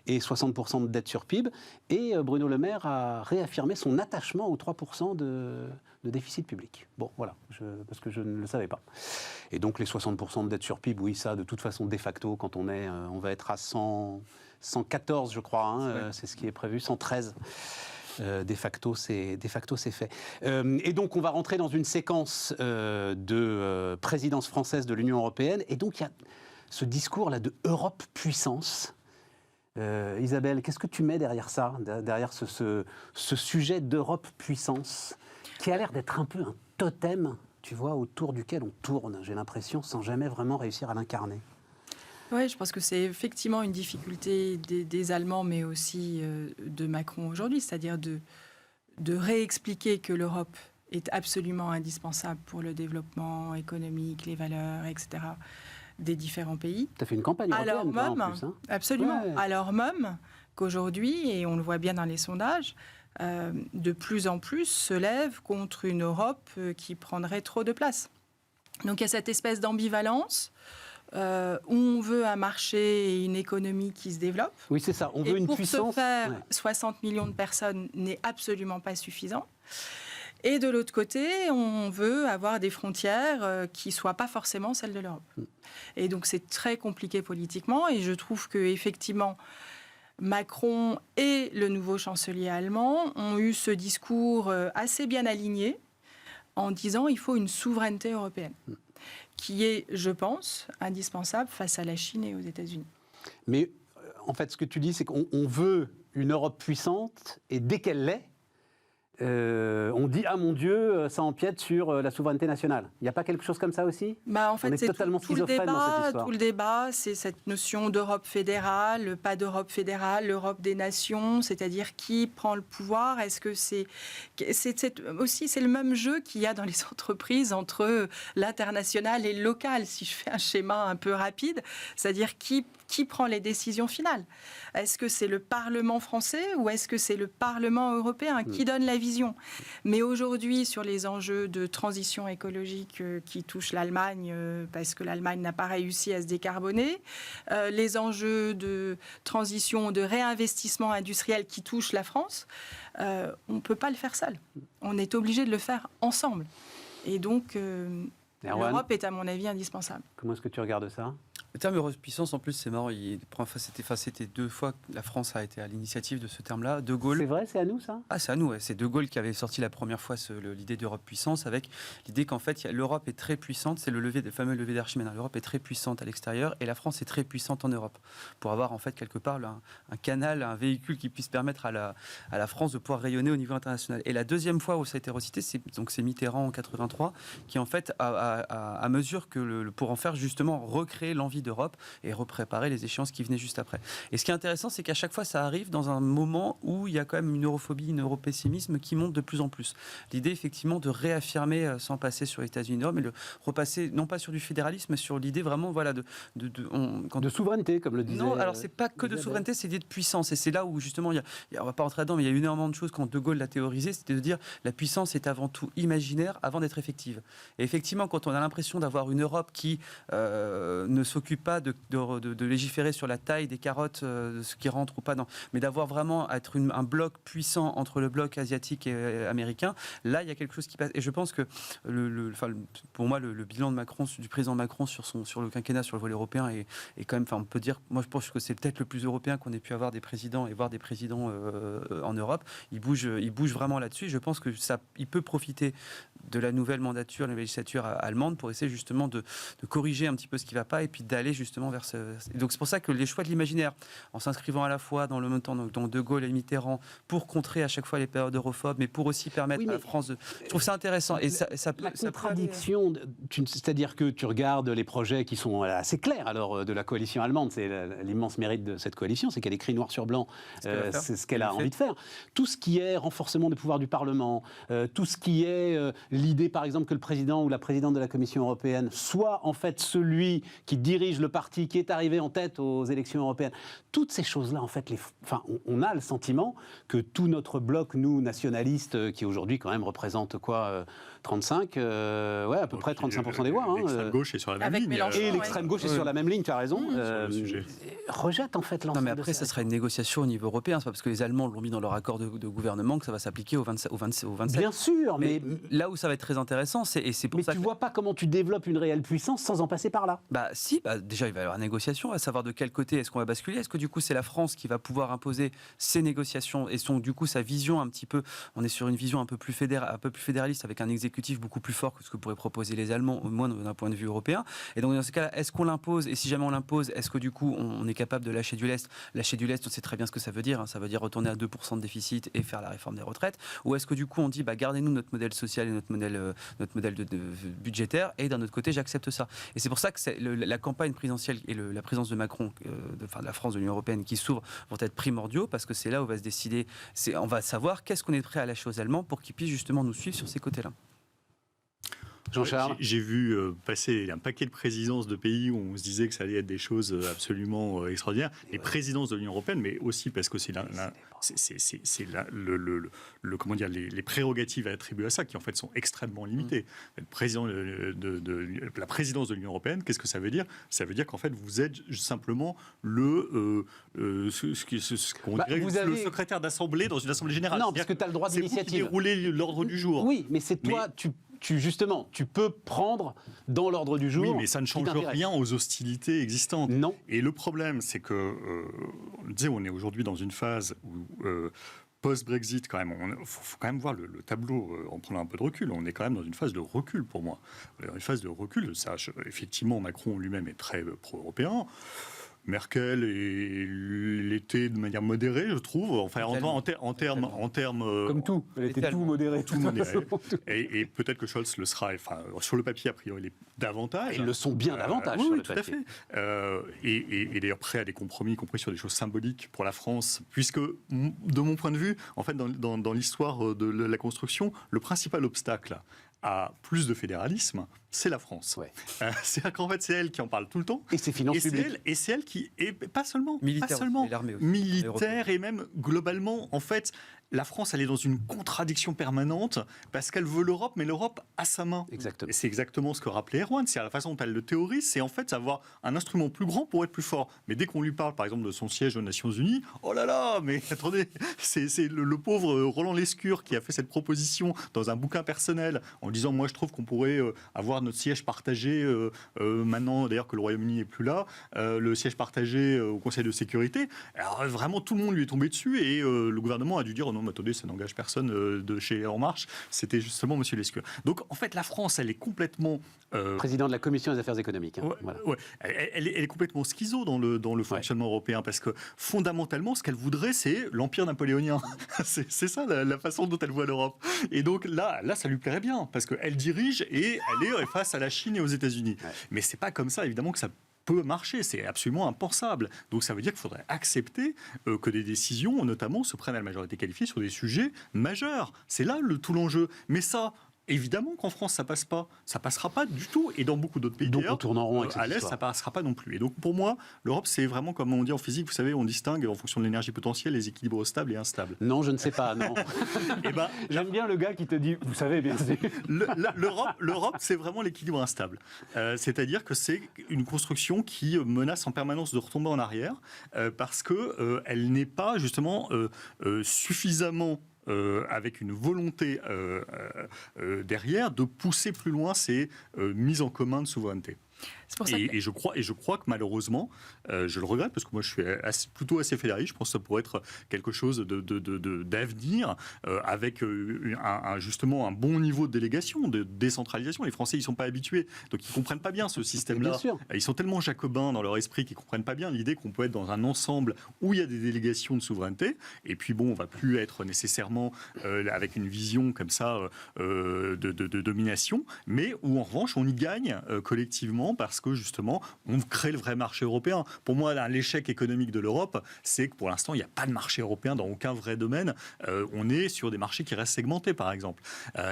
et 60% de dette sur PIB. Et Bruno Le Maire a réaffirmé son attachement aux 3% de déficit public. Bon, voilà, parce que je ne le savais pas. Et donc, les 60% de dette sur PIB, oui, ça, de toute façon, de facto, quand on va être à 114, je crois, hein, c'est ce qui est prévu, 113. De facto, c'est fait. Et donc, on va rentrer dans une séquence de présidence française de l'Union européenne. Et donc, il y a ce discours-là de Europe puissance. Isabelle, qu'est-ce que tu mets derrière ça, derrière ce sujet d'Europe puissance, qui a l'air d'être un peu un totem, tu vois, autour duquel on tourne, j'ai l'impression, sans jamais vraiment réussir à l'incarner. Oui, je pense que c'est effectivement une difficulté des Allemands, mais aussi de Macron aujourd'hui, c'est-à-dire de réexpliquer que l'Europe est absolument indispensable pour le développement économique, les valeurs, etc., des différents pays. Tu as fait une campagne européenne, toi, en plus. Hein. Absolument. Ouais. Alors même qu'aujourd'hui, et on le voit bien dans les sondages, de plus en plus se lèvent contre une Europe qui prendrait trop de place. Donc il y a cette espèce d'ambivalence. Où on veut un marché et une économie qui se développe. Oui, c'est ça. On veut une puissance. Pour ce faire, 60 millions de personnes n'est absolument pas suffisant. Et de l'autre côté, on veut avoir des frontières qui ne soient pas forcément celles de l'Europe. Et donc, c'est très compliqué politiquement. Et je trouve qu'effectivement, Macron et le nouveau chancelier allemand ont eu ce discours assez bien aligné en disant qu'il faut une souveraineté européenne. Qui est, je pense, indispensable face à la Chine et aux États-Unis. Mais en fait, ce que tu dis, c'est qu'on veut une Europe puissante, et dès qu'elle l'est, on dit « Ah mon Dieu, ça empiète sur la souveraineté nationale ». Il n'y a pas quelque chose comme ça aussi ? En fait, c'est totalement tout le débat, c'est cette notion d'Europe fédérale, pas d'Europe fédérale, l'Europe des nations, c'est-à-dire qui prend le pouvoir. Est-ce que c'est le même jeu qu'il y a dans les entreprises entre l'international et le local, si je fais un schéma un peu rapide, c'est-à-dire qui prend les décisions finales ? Est-ce que c'est le Parlement français ou est-ce que c'est le Parlement européen qui donne la vision ? Mais aujourd'hui, sur les enjeux de transition écologique qui touchent l'Allemagne, parce que l'Allemagne n'a pas réussi à se décarboner, les enjeux de transition, de réinvestissement industriel qui touchent la France, on ne peut pas le faire seul. On est obligé de le faire ensemble. Et donc, l'Europe est, à mon avis, indispensable. Comment est-ce que tu regardes ça ? Le terme Europe puissance, en plus, c'est marrant. C'était 2 fois que la France a été à l'initiative de ce terme-là. De Gaulle. C'est vrai, c'est à nous, ça ? Ah, c'est à nous. Ouais. C'est De Gaulle qui avait sorti la première fois l'idée d'Europe puissance, avec l'idée qu'en fait, l'Europe est très puissante. C'est le fameux levier d'Archimède. L'Europe est très puissante à l'extérieur et la France est très puissante en Europe. Pour avoir, en fait, quelque part, un canal, un véhicule qui puisse permettre à la France de pouvoir rayonner au niveau international. Et la deuxième fois où ça a été recité, c'est Mitterrand en 83, qui, en fait, à mesure que pour en faire justement recréer l'envie d'Europe et repréparer les échéances qui venaient juste après. Et ce qui est intéressant, c'est qu'à chaque fois, ça arrive dans un moment où il y a quand même une europhobie, un europessimisme qui monte de plus en plus. L'idée, effectivement, de réaffirmer, sans passer sur les États-Unis, mais de repasser, non pas sur du fédéralisme, mais sur l'idée vraiment, voilà, de souveraineté, comme le disait. Non, alors c'est pas que de souveraineté, c'est l'idée de puissance. Et c'est là où, justement, on va pas rentrer là-dedans, mais il y a eu énormément de choses quand De Gaulle l'a théorisé, c'était de dire la puissance est avant tout imaginaire avant d'être effective. Et effectivement, quand on a l'impression d'avoir une Europe qui ne s'occupe pas de légiférer sur la taille des carottes, de ce qui rentre ou pas, non, mais d'avoir vraiment être un bloc puissant entre le bloc asiatique et américain, là, il y a quelque chose qui passe. Et je pense que, pour moi, le bilan de Macron, du président Macron sur le quinquennat, sur le volet européen, est quand même, on peut dire, moi je pense que c'est peut-être le plus européen qu'on ait pu avoir des présidents et voir des présidents en Europe. Il bouge vraiment là-dessus. Je pense que il peut profiter de la nouvelle mandature, la nouvelle législature allemande pour essayer justement de corriger un petit peu ce qui ne va pas et puis d'aller justement vers Et donc c'est pour ça que les choix de l'imaginaire, en s'inscrivant à la fois dans le même temps dans De Gaulle et Mitterrand, pour contrer à chaque fois les périodes europhobes, mais pour aussi permettre à la France de... Je trouve ça intéressant. Et ça peut... La contradiction, c'est-à dire que tu regardes les projets qui sont assez clairs alors de la coalition allemande, c'est l'immense mérite de cette coalition, c'est qu'elle écrit noir sur blanc, c'est ce qu'elle a envie de faire. Tout ce qui est renforcement des pouvoirs du Parlement, tout ce qui est l'idée par exemple que le président ou la présidente de la Commission européenne soit en fait celui qui dirige dirige le parti qui est arrivé en tête aux élections européennes. Toutes ces choses-là, en fait, on a le sentiment que tout notre bloc, nous, nationalistes, qui aujourd'hui quand même représente quoi 35, à peu près 35% des voix. L'extrême gauche est sur la même Avec ligne. Mélenchon, Et l'extrême gauche est sur la même ligne, tu as raison. Sur le sujet. Rejette en fait l'ensemble. Non, mais après, ça sera une négociation au niveau européen. C'est pas parce que les Allemands l'ont mis dans leur accord de gouvernement que ça va s'appliquer au 27. Bien sûr, mais là où ça va être très intéressant, c'est pour ça tu que... vois pas comment tu développes une réelle puissance sans en passer par là. Déjà, il va y avoir une négociation, à savoir de quel côté est-ce qu'on va basculer. Est-ce que du coup, c'est la France qui va pouvoir imposer ces négociations et du coup, sa vision un petit peu, on est sur une vision un peu plus fédéraliste avec un exécutif beaucoup plus fort que ce que pourraient proposer les Allemands, au moins d'un point de vue européen. Et donc, dans ce cas-là, est-ce qu'on l'impose? Et si jamais on l'impose, est-ce que du coup, on est capable de lâcher du lest? Lâcher du lest, on sait très bien ce que ça veut dire. Ça veut dire retourner à 2% de déficit et faire la réforme des retraites. Ou est-ce que du coup, on dit, gardez-nous notre modèle social et notre modèle budgétaire, et d'un autre côté, j'accepte ça. Et c'est pour ça que la campagne présidentielle et la présence de Macron, de la France, de l'Union européenne qui s'ouvre, vont être primordiaux, parce que c'est là où va se décider, on va savoir qu'est-ce qu'on est prêt à lâcher aux Allemands pour qu'ils puissent justement nous suivre sur ces côtés-là. Jean-Charles. J'ai vu passer un paquet de présidences de pays où on se disait que ça allait être des choses absolument extraordinaires. Les présidences de l'Union européenne, mais aussi parce que c'est comment dire, les prérogatives attribuées à ça qui en fait sont extrêmement limitées. Être président la présidence de l'Union européenne, qu'est-ce que ça veut dire? Ça veut dire qu'en fait vous êtes simplement le secrétaire d'assemblée dans une assemblée générale. Non, parce que tu as le droit d'initiative. C'est vous qui déroulez l'ordre du jour. Oui, mais c'est toi, justement, tu peux prendre dans l'ordre du jour. Oui, mais ça ne change rien aux hostilités existantes. Non. Et le problème, c'est que, on est aujourd'hui dans une phase où, post-Brexit, quand même, il faut quand même voir le tableau en prenant un peu de recul. On est quand même dans une phase de recul, pour moi. Une phase de recul, effectivement, Macron lui-même est très pro-européen. Merkel l'était de manière modérée, je trouve. Enfin, en termes, comme tout, elle était tout modérée. Tout modéré. Et peut-être que Scholz le sera. Enfin, sur le papier, a priori, il est davantage. Ils le sont bien davantage. Oui, sur le tout papier. à fait. Et d'ailleurs prêt à des compromis, y compris sur des choses symboliques pour la France, puisque, de mon point de vue, en fait, dans l'histoire de la construction, le principal obstacle à plus de fédéralisme, c'est la France. Ouais. C'est-à-dire qu'en fait, c'est elle qui en parle tout le temps. Et ses finances publiques. Et c'est elle qui, et pas seulement, Militaire, et l'armée aussi, militaire et même globalement, en fait, la France, elle est dans une contradiction permanente parce qu'elle veut l'Europe, mais l'Europe à sa main. Exactement. Et c'est exactement ce que rappelait Erwan. C'est à la façon dont elle le théorise, c'est en fait avoir un instrument plus grand pour être plus fort. Mais dès qu'on lui parle, par exemple, de son siège aux Nations Unies, oh là là, mais attendez, c'est le pauvre Roland Lescure qui a fait cette proposition dans un bouquin personnel en disant, moi, je trouve qu'on pourrait avoir notre siège partagé maintenant, d'ailleurs que le Royaume-Uni n'est plus là, le siège partagé au Conseil de sécurité. Alors vraiment, tout le monde lui est tombé dessus et le gouvernement a dû dire, oh non, mais attendez, ça n'engage personne de chez En Marche. C'était justement M. Lescure. Donc, en fait, la France, elle est complètement... Président de la Commission des affaires économiques. Hein. Ouais, Voilà. ouais. Elle est complètement schizo dans le fonctionnement européen parce que fondamentalement, ce qu'elle voudrait, c'est l'empire napoléonien. c'est ça la façon dont elle voit l'Europe. Et donc là, ça lui plairait bien parce qu'elle dirige et elle est face à la Chine et aux États-Unis. Ouais. Mais c'est pas comme ça, évidemment, que ça peut marcher, c'est absolument impensable. Donc ça veut dire qu'il faudrait accepter que des décisions, notamment, se prennent à la majorité qualifiée sur des sujets majeurs. C'est là tout l'enjeu. Mais ça, évidemment qu'en France, ça passe pas. Ça passera pas du tout. Et dans beaucoup d'autres pays d'ailleurs, à l'Est, ça passera pas non plus. Et donc pour moi, l'Europe, c'est vraiment comme on dit en physique, vous savez, on distingue en fonction de l'énergie potentielle les équilibres stables et instables. Non, je ne sais pas, non. J'aime bien le gars qui te dit, vous savez bien sûr. L'Europe, c'est vraiment l'équilibre instable. C'est-à-dire que c'est une construction qui menace en permanence de retomber en arrière parce qu'elle n'est pas justement suffisamment avec une volonté derrière de pousser plus loin ces mises en commun de souveraineté. C'est pour ça et je crois que malheureusement, je le regrette parce que moi je suis plutôt assez fédéraliste, je pense que ça pourrait être quelque chose d'avenir avec justement un bon niveau de délégation, de décentralisation. Les Français, ils ne sont pas habitués, donc ils ne comprennent pas bien ce système-là. Ils sont tellement jacobins dans leur esprit qu'ils ne comprennent pas bien l'idée qu'on peut être dans un ensemble où il y a des délégations de souveraineté, et puis bon, on ne va plus être nécessairement avec une vision comme ça de domination, mais où en revanche on y gagne collectivement intéressant parce que justement, on crée le vrai marché européen. Pour moi, là, l'échec économique de l'Europe, c'est que pour l'instant, il n'y a pas de marché européen dans aucun vrai domaine. On est sur des marchés qui restent segmentés, par exemple.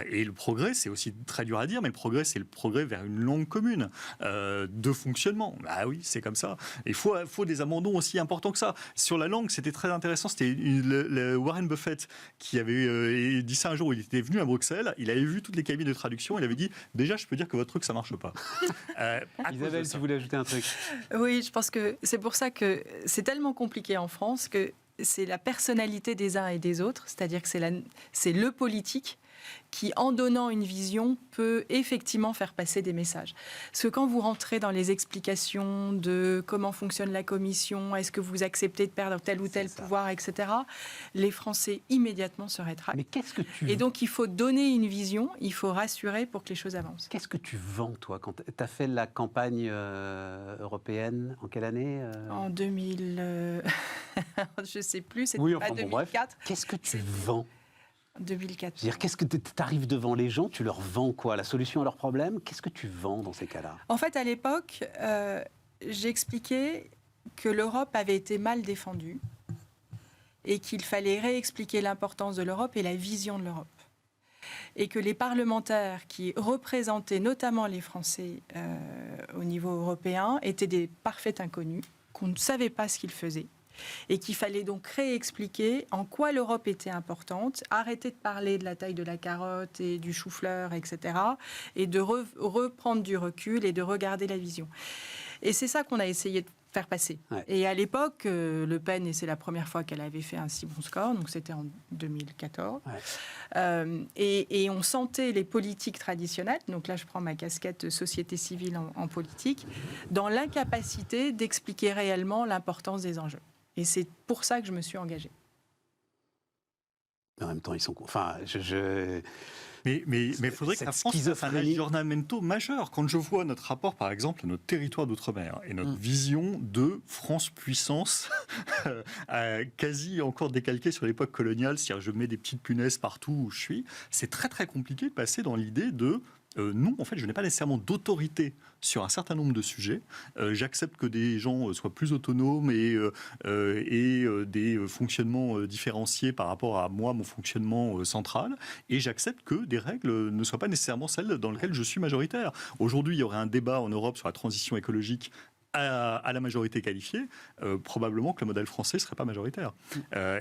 Et le progrès, c'est aussi très dur à dire, mais le progrès, c'est le progrès vers une langue commune de fonctionnement. Ah oui, c'est comme ça. Il faut des abandons aussi importants que ça. Sur la langue, c'était très intéressant. C'était le Warren Buffett qui avait dit ça un jour où il était venu à Bruxelles. Il avait vu toutes les cabines de traduction. Il avait dit, déjà, je peux dire que votre truc, ça marche pas. Isabelle, tu voulais ajouter un truc? Oui, je pense que c'est pour ça que c'est tellement compliqué en France que c'est la personnalité des uns et des autres, c'est-à-dire que c'est le politique qui, en donnant une vision, peut effectivement faire passer des messages. Parce que quand vous rentrez dans les explications de comment fonctionne la commission, est-ce que vous acceptez de perdre tel ou tel pouvoir, etc., les Français immédiatement se rétractent. Mais qu'est-ce que tu... Et donc, il faut donner une vision, il faut rassurer pour que les choses avancent. Qu'est-ce que tu vends, toi, quand tu as fait la campagne européenne? En quelle année En 2000... je ne sais plus, c'était oui, pas enfin, 2004. bon, bref. Qu'est-ce que tu vends? 2004. C'est-à-dire, qu'est-ce que tu arrives devant les gens, tu leur vends quoi? La solution à leurs problèmes? Qu'est-ce que tu vends dans ces cas-là? En fait, à l'époque, j'expliquais que l'Europe avait été mal défendue et qu'il fallait réexpliquer l'importance de l'Europe et la vision de l'Europe. Et que les parlementaires qui représentaient notamment les Français au niveau européen étaient des parfaits inconnus, qu'on ne savait pas ce qu'ils faisaient. Et qu'il fallait donc réexpliquer en quoi l'Europe était importante, arrêter de parler de la taille de la carotte et du chou-fleur, etc., et de reprendre du recul et de regarder la vision. Et c'est ça qu'on a essayé de faire passer. Ouais. Et à l'époque, Le Pen, et c'est la première fois qu'elle avait fait un si bon score, donc c'était en 2014, ouais. Et on sentait les politiques traditionnelles, donc là je prends ma casquette de société civile en politique, dans l'incapacité d'expliquer réellement l'importance des enjeux. Et c'est pour ça que je me suis engagée. En même temps, ils sont... Enfin, Mais il faudrait que la France fasse un aggiornamento majeur. Quand je vois notre rapport, par exemple, à notre territoire d'outre-mer et notre vision de France puissance, quasi encore décalquée sur l'époque coloniale, c'est-à-dire je mets des petites punaises partout où je suis, c'est très très compliqué de passer dans l'idée de non, en fait, je n'ai pas nécessairement d'autorité sur un certain nombre de sujets. J'accepte que des gens soient plus autonomes et des fonctionnements différenciés par rapport à moi, mon fonctionnement central. Et j'accepte que des règles ne soient pas nécessairement celles dans lesquelles je suis majoritaire. Aujourd'hui, il y aurait un débat en Europe sur la transition écologique à la majorité qualifiée, probablement que le modèle français ne serait pas majoritaire.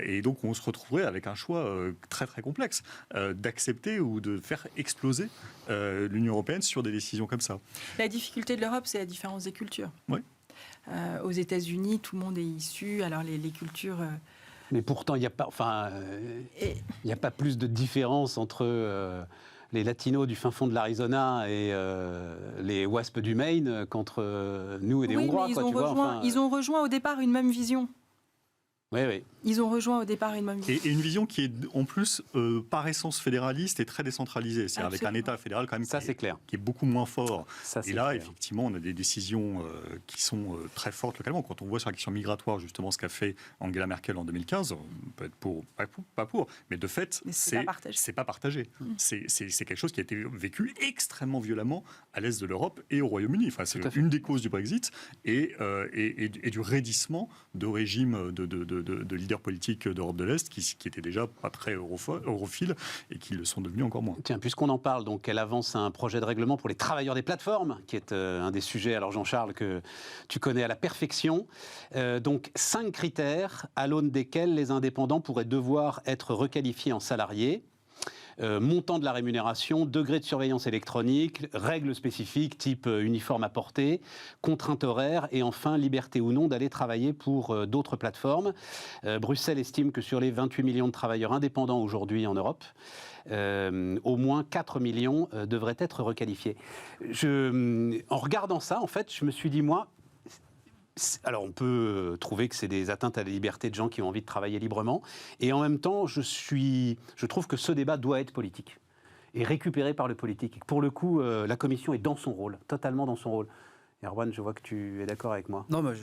Et donc on se retrouverait avec un choix très très complexe d'accepter ou de faire exploser l'Union européenne sur des décisions comme ça. La difficulté de l'Europe, c'est la différence des cultures. Oui. Aux États-Unis, tout le monde est issu, alors les cultures... Mais pourtant, il n'y a pas, il n'y a pas plus de différence entre les latinos du fin fond de l'Arizona et les WASP du Maine qu'entre nous et les Hongrois. Ils ont rejoint au départ une même vision. Oui, oui. Ils ont rejoint au départ une même vision. Et une vision qui est en plus par essence fédéraliste et très décentralisée, c'est-à-dire avec un État fédéral quand même qui est beaucoup moins fort. Ça, et là, effectivement, on a des décisions qui sont très fortes localement. Quand on voit sur la question migratoire, justement, ce qu'a fait Angela Merkel en 2015, on peut être pour, pas pour, mais de fait, c'est pas partagé. C'est quelque chose qui a été vécu extrêmement violemment à l'est de l'Europe et au Royaume-Uni. Enfin, c'est une des causes du Brexit et du raidissement de régimes de leaders politiques d'Europe de l'Est qui étaient déjà pas très europhiles et qui le sont devenus encore moins. Tiens, puisqu'on en parle, donc elle avance un projet de règlement pour les travailleurs des plateformes, qui est un des sujets, alors Jean-Charles, que tu connais à la perfection. Donc 5 critères à l'aune desquels les indépendants pourraient devoir être requalifiés en salariés. Montant de la rémunération, degré de surveillance électronique, règles spécifiques type uniforme à porter, contraintes horaires et enfin liberté ou non d'aller travailler pour d'autres plateformes. Bruxelles estime que sur les 28 millions de travailleurs indépendants aujourd'hui en Europe, au moins 4 millions devraient être requalifiés. En regardant ça, en fait, je me suis dit, moi, alors on peut trouver que c'est des atteintes à la liberté de gens qui ont envie de travailler librement, et en même temps, je trouve que ce débat doit être politique et récupéré par le politique. Pour le coup, la Commission est dans son rôle, totalement dans son rôle. Erwan, je vois que tu es d'accord avec moi. Non, moi,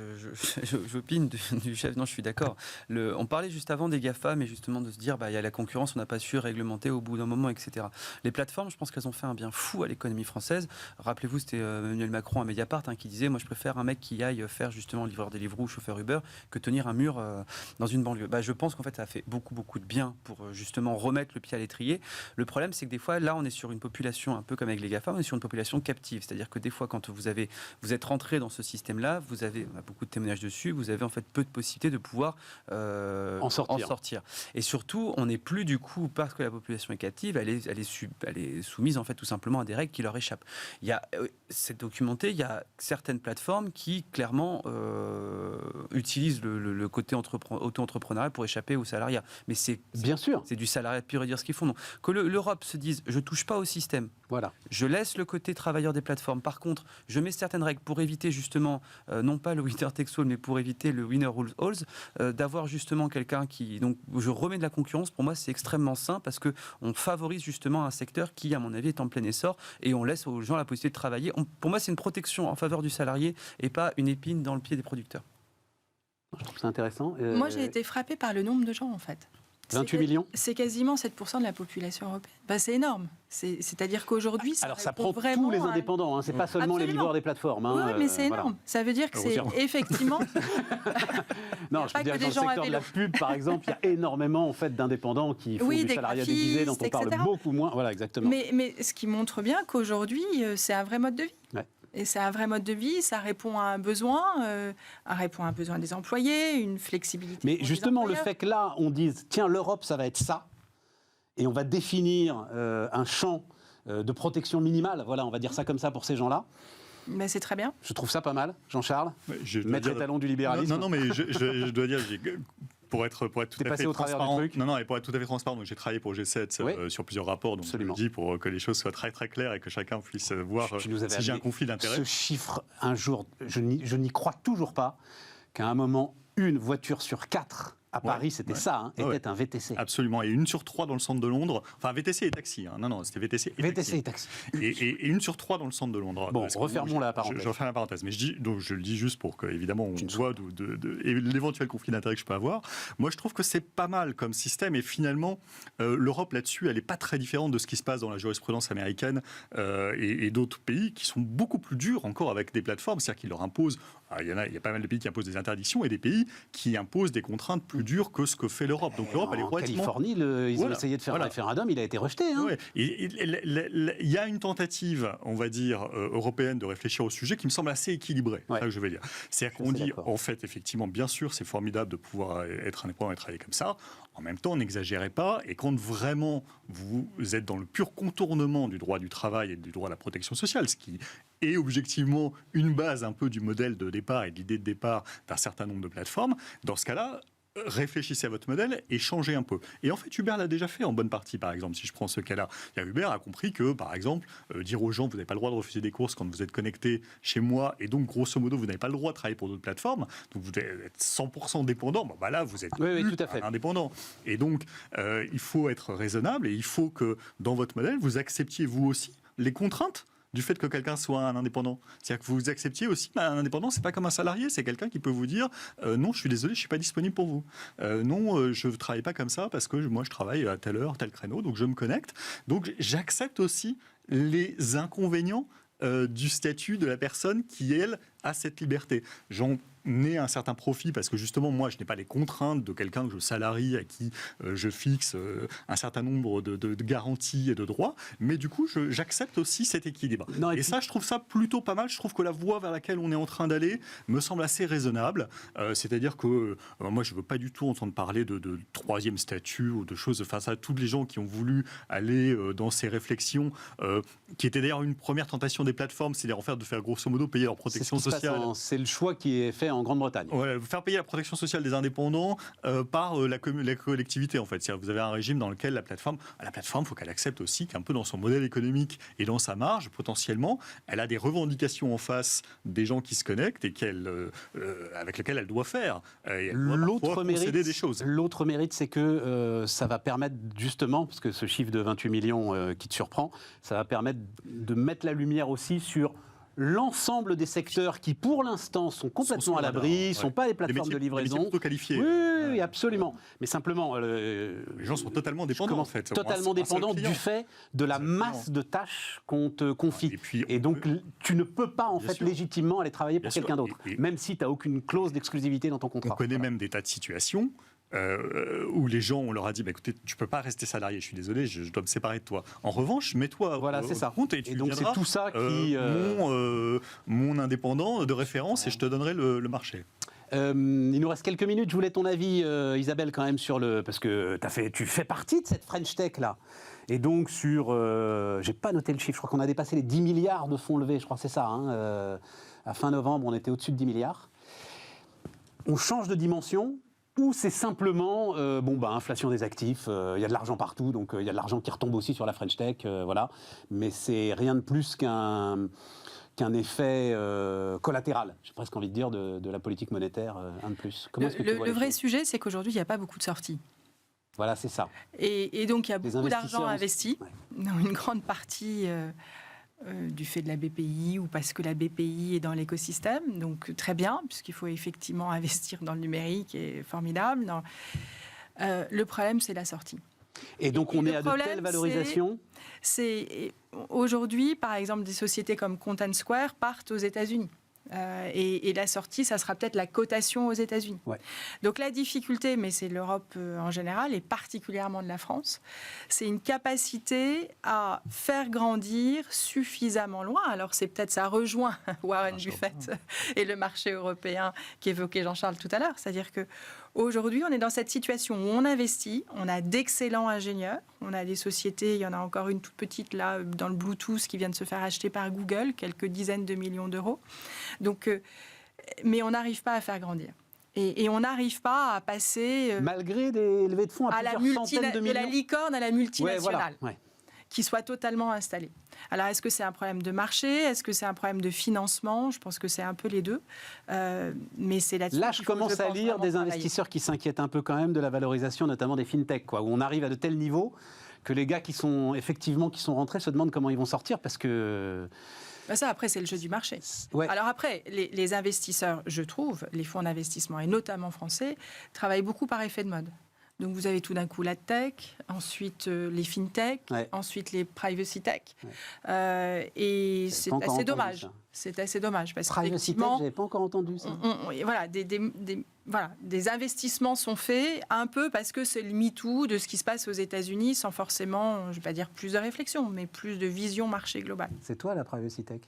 j'opine du chef. Non, je suis d'accord. On parlait juste avant des GAFA, mais justement de se dire, il y a la concurrence, on n'a pas su réglementer au bout d'un moment, etc. Les plateformes, je pense qu'elles ont fait un bien fou à l'économie française. Rappelez-vous, c'était Emmanuel Macron à Mediapart qui disait, moi, je préfère un mec qui aille faire justement livreur Deliveroo ou chauffeur Uber que tenir un mur dans une banlieue. Je pense qu'en fait, ça a fait beaucoup de bien pour justement remettre le pied à l'étrier. Le problème, c'est que des fois, là, on est sur une population un peu comme avec les GAFA, on est sur une population captive. C'est-à-dire que des fois, quand vous êtes rentré dans ce système-là, on a beaucoup de témoignages dessus, vous avez en fait peu de possibilités de pouvoir en sortir. Et surtout, on n'est plus du coup, parce que la population est captive, elle est soumise en fait tout simplement à des règles qui leur échappent. C'est documenté, il y a certaines plateformes qui clairement utilisent le côté auto-entrepreneurial pour échapper au salariat. Mais bien sûr, c'est du salariat pur et dire ce qu'ils font. Donc, que l'Europe se dise, je touche pas au système. Voilà. Je laisse le côté travailleur des plateformes. Par contre, je mets certaines règles pour éviter justement, non pas le winner takes all, mais pour éviter le winner rules all, d'avoir justement quelqu'un qui... Donc, je remets de la concurrence. Pour moi, c'est extrêmement sain parce qu'on favorise justement un secteur qui, à mon avis, est en plein essor et on laisse aux gens la possibilité de travailler. Pour moi, c'est une protection en faveur du salarié et pas une épine dans le pied des producteurs. Je trouve ça intéressant. Moi, j'ai été frappée par le nombre de gens, en fait. 28 millions. C'est quasiment 7% de la population européenne. C'est énorme. C'est-à-dire qu'aujourd'hui, ça prend tous les indépendants. Hein. C'est pas seulement les livreurs des plateformes. Hein. Oui, mais c'est énorme. Voilà. Ça veut dire que c'est effectivement. Non, je veux dire, dans le secteur de la pub, par exemple, il y a énormément en fait d'indépendants qui font du salariat déguisé, dont on parle beaucoup moins. Voilà, exactement. Mais ce qui montre bien qu'aujourd'hui, c'est un vrai mode de vie. Ouais. Et c'est un vrai mode de vie, ça répond à un besoin, des employés, une flexibilité. Mais justement, le fait que là, on dise, tiens, l'Europe, ça va être ça, et on va définir un champ de protection minimale, voilà, on va dire ça comme ça pour ces gens-là. Mais c'est très bien. Je trouve ça pas mal, Jean-Charles. Maître étalon du libéralisme. Non, mais je dois dire... Pour être tout à fait transparent, et pour être tout à fait transparent, donc j'ai travaillé pour G7 sur plusieurs rapports, donc absolument. Je le dis pour que les choses soient très très claires et que chacun puisse voir si j'ai un conflit d'intérêts. Ce chiffre, un jour, je n'y crois toujours pas qu'à un moment, une voiture sur 4 à Paris, c'était ça, était un VTC. Absolument, et 1 sur 3 dans le centre de Londres. Enfin, VTC et taxi. Hein. Non, c'était VTC et taxi. Et 1 sur 3 dans le centre de Londres. Bon, refermons la parenthèse. Je referme la parenthèse. Mais je le dis juste pour qu'évidemment, on voit l'éventuel conflit d'intérêts que je peux avoir. Moi, je trouve que c'est pas mal comme système. Et finalement, l'Europe, là-dessus, elle n'est pas très différente de ce qui se passe dans la jurisprudence américaine et d'autres pays qui sont beaucoup plus durs encore avec des plateformes. C'est-à-dire qu'ils leur imposent... Il y a pas mal de pays qui imposent des interdictions et des pays qui imposent des contraintes plus dures que ce que fait l'Europe. Donc l'Europe, elle est relativement... En Californie, ils ont essayé de faire un référendum, il a été rejeté. Hein. Ouais. Il y a une tentative, on va dire, européenne de réfléchir au sujet qui me semble assez équilibrée. C'est ça que je vais dire. C'est-à-dire qu'on dit, en fait, effectivement, bien sûr, c'est formidable de pouvoir être indépendant et travailler comme ça. En même temps, n'exagérez pas. Et quand vraiment vous êtes dans le pur contournement du droit du travail et du droit à la protection sociale, ce qui est objectivement une base un peu du modèle de départ et de l'idée de départ d'un certain nombre de plateformes, dans ce cas-là, réfléchissez à votre modèle et changez un peu. Et en fait, Uber l'a déjà fait en bonne partie, par exemple, si je prends ce cas-là. Uber a compris que, par exemple, dire aux gens, vous n'avez pas le droit de refuser des courses quand vous êtes connecté chez moi, et donc, grosso modo, vous n'avez pas le droit de travailler pour d'autres plateformes, donc vous êtes 100% dépendant, là, vous êtes tout à fait indépendant. Et donc, il faut être raisonnable, et il faut que, dans votre modèle, vous acceptiez, vous aussi, les contraintes du fait que quelqu'un soit un indépendant. C'est-à-dire que vous acceptiez aussi, un indépendant, c'est pas comme un salarié, c'est quelqu'un qui peut vous dire non, je suis désolé, je suis pas disponible pour vous. Non, je ne travaille pas comme ça parce que moi, je travaille à telle heure, tel créneau, donc je me connecte. Donc, j'accepte aussi les inconvénients du statut de la personne qui, elle, a cette liberté. J'en ai un certain profit parce que justement, moi, je n'ai pas les contraintes de quelqu'un que je salarie, à qui je fixe un certain nombre de garanties et de droits, mais du coup, j'accepte aussi cet équilibre. Et ça, je trouve ça plutôt pas mal. Je trouve que la voie vers laquelle on est en train d'aller me semble assez raisonnable. C'est-à-dire que moi, je ne veux pas du tout entendre parler de troisième statut ou de choses face à tous les gens qui ont voulu aller dans ces réflexions, qui était d'ailleurs une première tentation des plateformes, c'est-à-dire de faire grosso modo payer leur protection sociale. C'est le choix qui est fait en Grande-Bretagne. Ouais, faire payer la protection sociale des indépendants par la collectivité, en fait. C'est-à-dire que vous avez un régime dans lequel la plateforme, il faut qu'elle accepte aussi qu'un peu dans son modèle économique et dans sa marge, potentiellement, elle a des revendications en face des gens qui se connectent et avec lesquels elle doit faire. L'autre mérite, c'est que ça va permettre justement, parce que ce chiffre de 28 millions qui te surprend, ça va permettre de mettre la lumière aussi sur l'ensemble des secteurs qui, pour l'instant, sont complètement à l'abri, ne sont pas des plateformes de livraison. Les métiers plutôt qualifiés. Oui, absolument. Mais simplement... les gens sont totalement dépendants, en fait. Totalement dépendants du fait de la masse de tâches qu'on te confie. Et donc, tu ne peux pas, en fait, légitimement aller travailler pour quelqu'un d'autre, même si tu n'as aucune clause d'exclusivité dans ton contrat. On connaît même des tas de situations où les gens, on leur a dit, écoutez, tu peux pas rester salarié, je suis désolé, je dois me séparer de toi. En revanche, mets-toi au compte et tu donc c'est tout ça qui... mon indépendant de référence et je te donnerai le marché. Il nous reste quelques minutes. Je voulais ton avis, Isabelle, quand même, sur le... Parce que tu fais partie de cette French Tech, là. Et donc, j'ai pas noté le chiffre, je crois qu'on a dépassé les 10 milliards de fonds levés, je crois que c'est ça. À fin novembre, on était au-dessus de 10 milliards. On change de dimension. Ou c'est simplement, inflation des actifs, il y a de l'argent partout, donc il y a de l'argent qui retombe aussi sur la French Tech, voilà. Mais c'est rien de plus qu'un effet collatéral, j'ai presque envie de dire, de la politique monétaire, un de plus. Comment est-ce que tu vois le vrai sujet, c'est qu'aujourd'hui, il n'y a pas beaucoup de sorties. Voilà, c'est ça. Et donc, il y a beaucoup d'argent investi, ouais. dans une grande partie... du fait de la BPI ou parce que la BPI est dans l'écosystème, donc très bien, puisqu'il faut effectivement investir dans le numérique, et formidable. Le problème, c'est la sortie. Et donc, on est à de telles valorisations aujourd'hui, par exemple, des sociétés comme Content Square partent aux États-Unis. Et la sortie, ça sera peut-être la cotation aux États-Unis. Ouais. Donc la difficulté, mais c'est l'Europe en général, et particulièrement de la France, c'est une capacité à faire grandir suffisamment loin. Alors c'est peut-être, ça rejoint Warren Buffett et le marché européen qu'évoquait Jean-Charles tout à l'heure. C'est-à-dire que aujourd'hui, on est dans cette situation où on investit, on a d'excellents ingénieurs, on a des sociétés, il y en a encore une toute petite là dans le Bluetooth qui vient de se faire acheter par Google, quelques dizaines de millions d'euros. Donc, mais on n'arrive pas à faire grandir. Et on n'arrive pas à passer... malgré des levées de fonds à plusieurs centaines de millions. De la licorne à la multinationale. Ouais, voilà. Qui soit totalement installée. Alors, est-ce que c'est un problème de marché ? Est-ce que c'est un problème de financement ? Je pense que c'est un peu les deux. Mais c'est là-dessus. Là, je commence à lire des investisseurs qui s'inquiètent un peu quand même de la valorisation, notamment des fintech, où on arrive à de tels niveaux que les gars qui sont rentrés se demandent comment ils vont sortir parce que... Ça, après, c'est le jeu du marché. Ouais. Alors après, les investisseurs, je trouve, les fonds d'investissement, et notamment français, travaillent beaucoup par effet de mode. Donc vous avez tout d'un coup la tech, ensuite les fintech, ensuite les privacy tech. Et c'est assez dommage. C'est assez dommage parce qu'effectivement, je n'avais pas encore entendu ça. Des investissements sont faits un peu parce que c'est le MeToo de ce qui se passe aux États-Unis, sans forcément, je ne vais pas dire plus de réflexion, mais plus de vision marché global. C'est toi la privacy tech.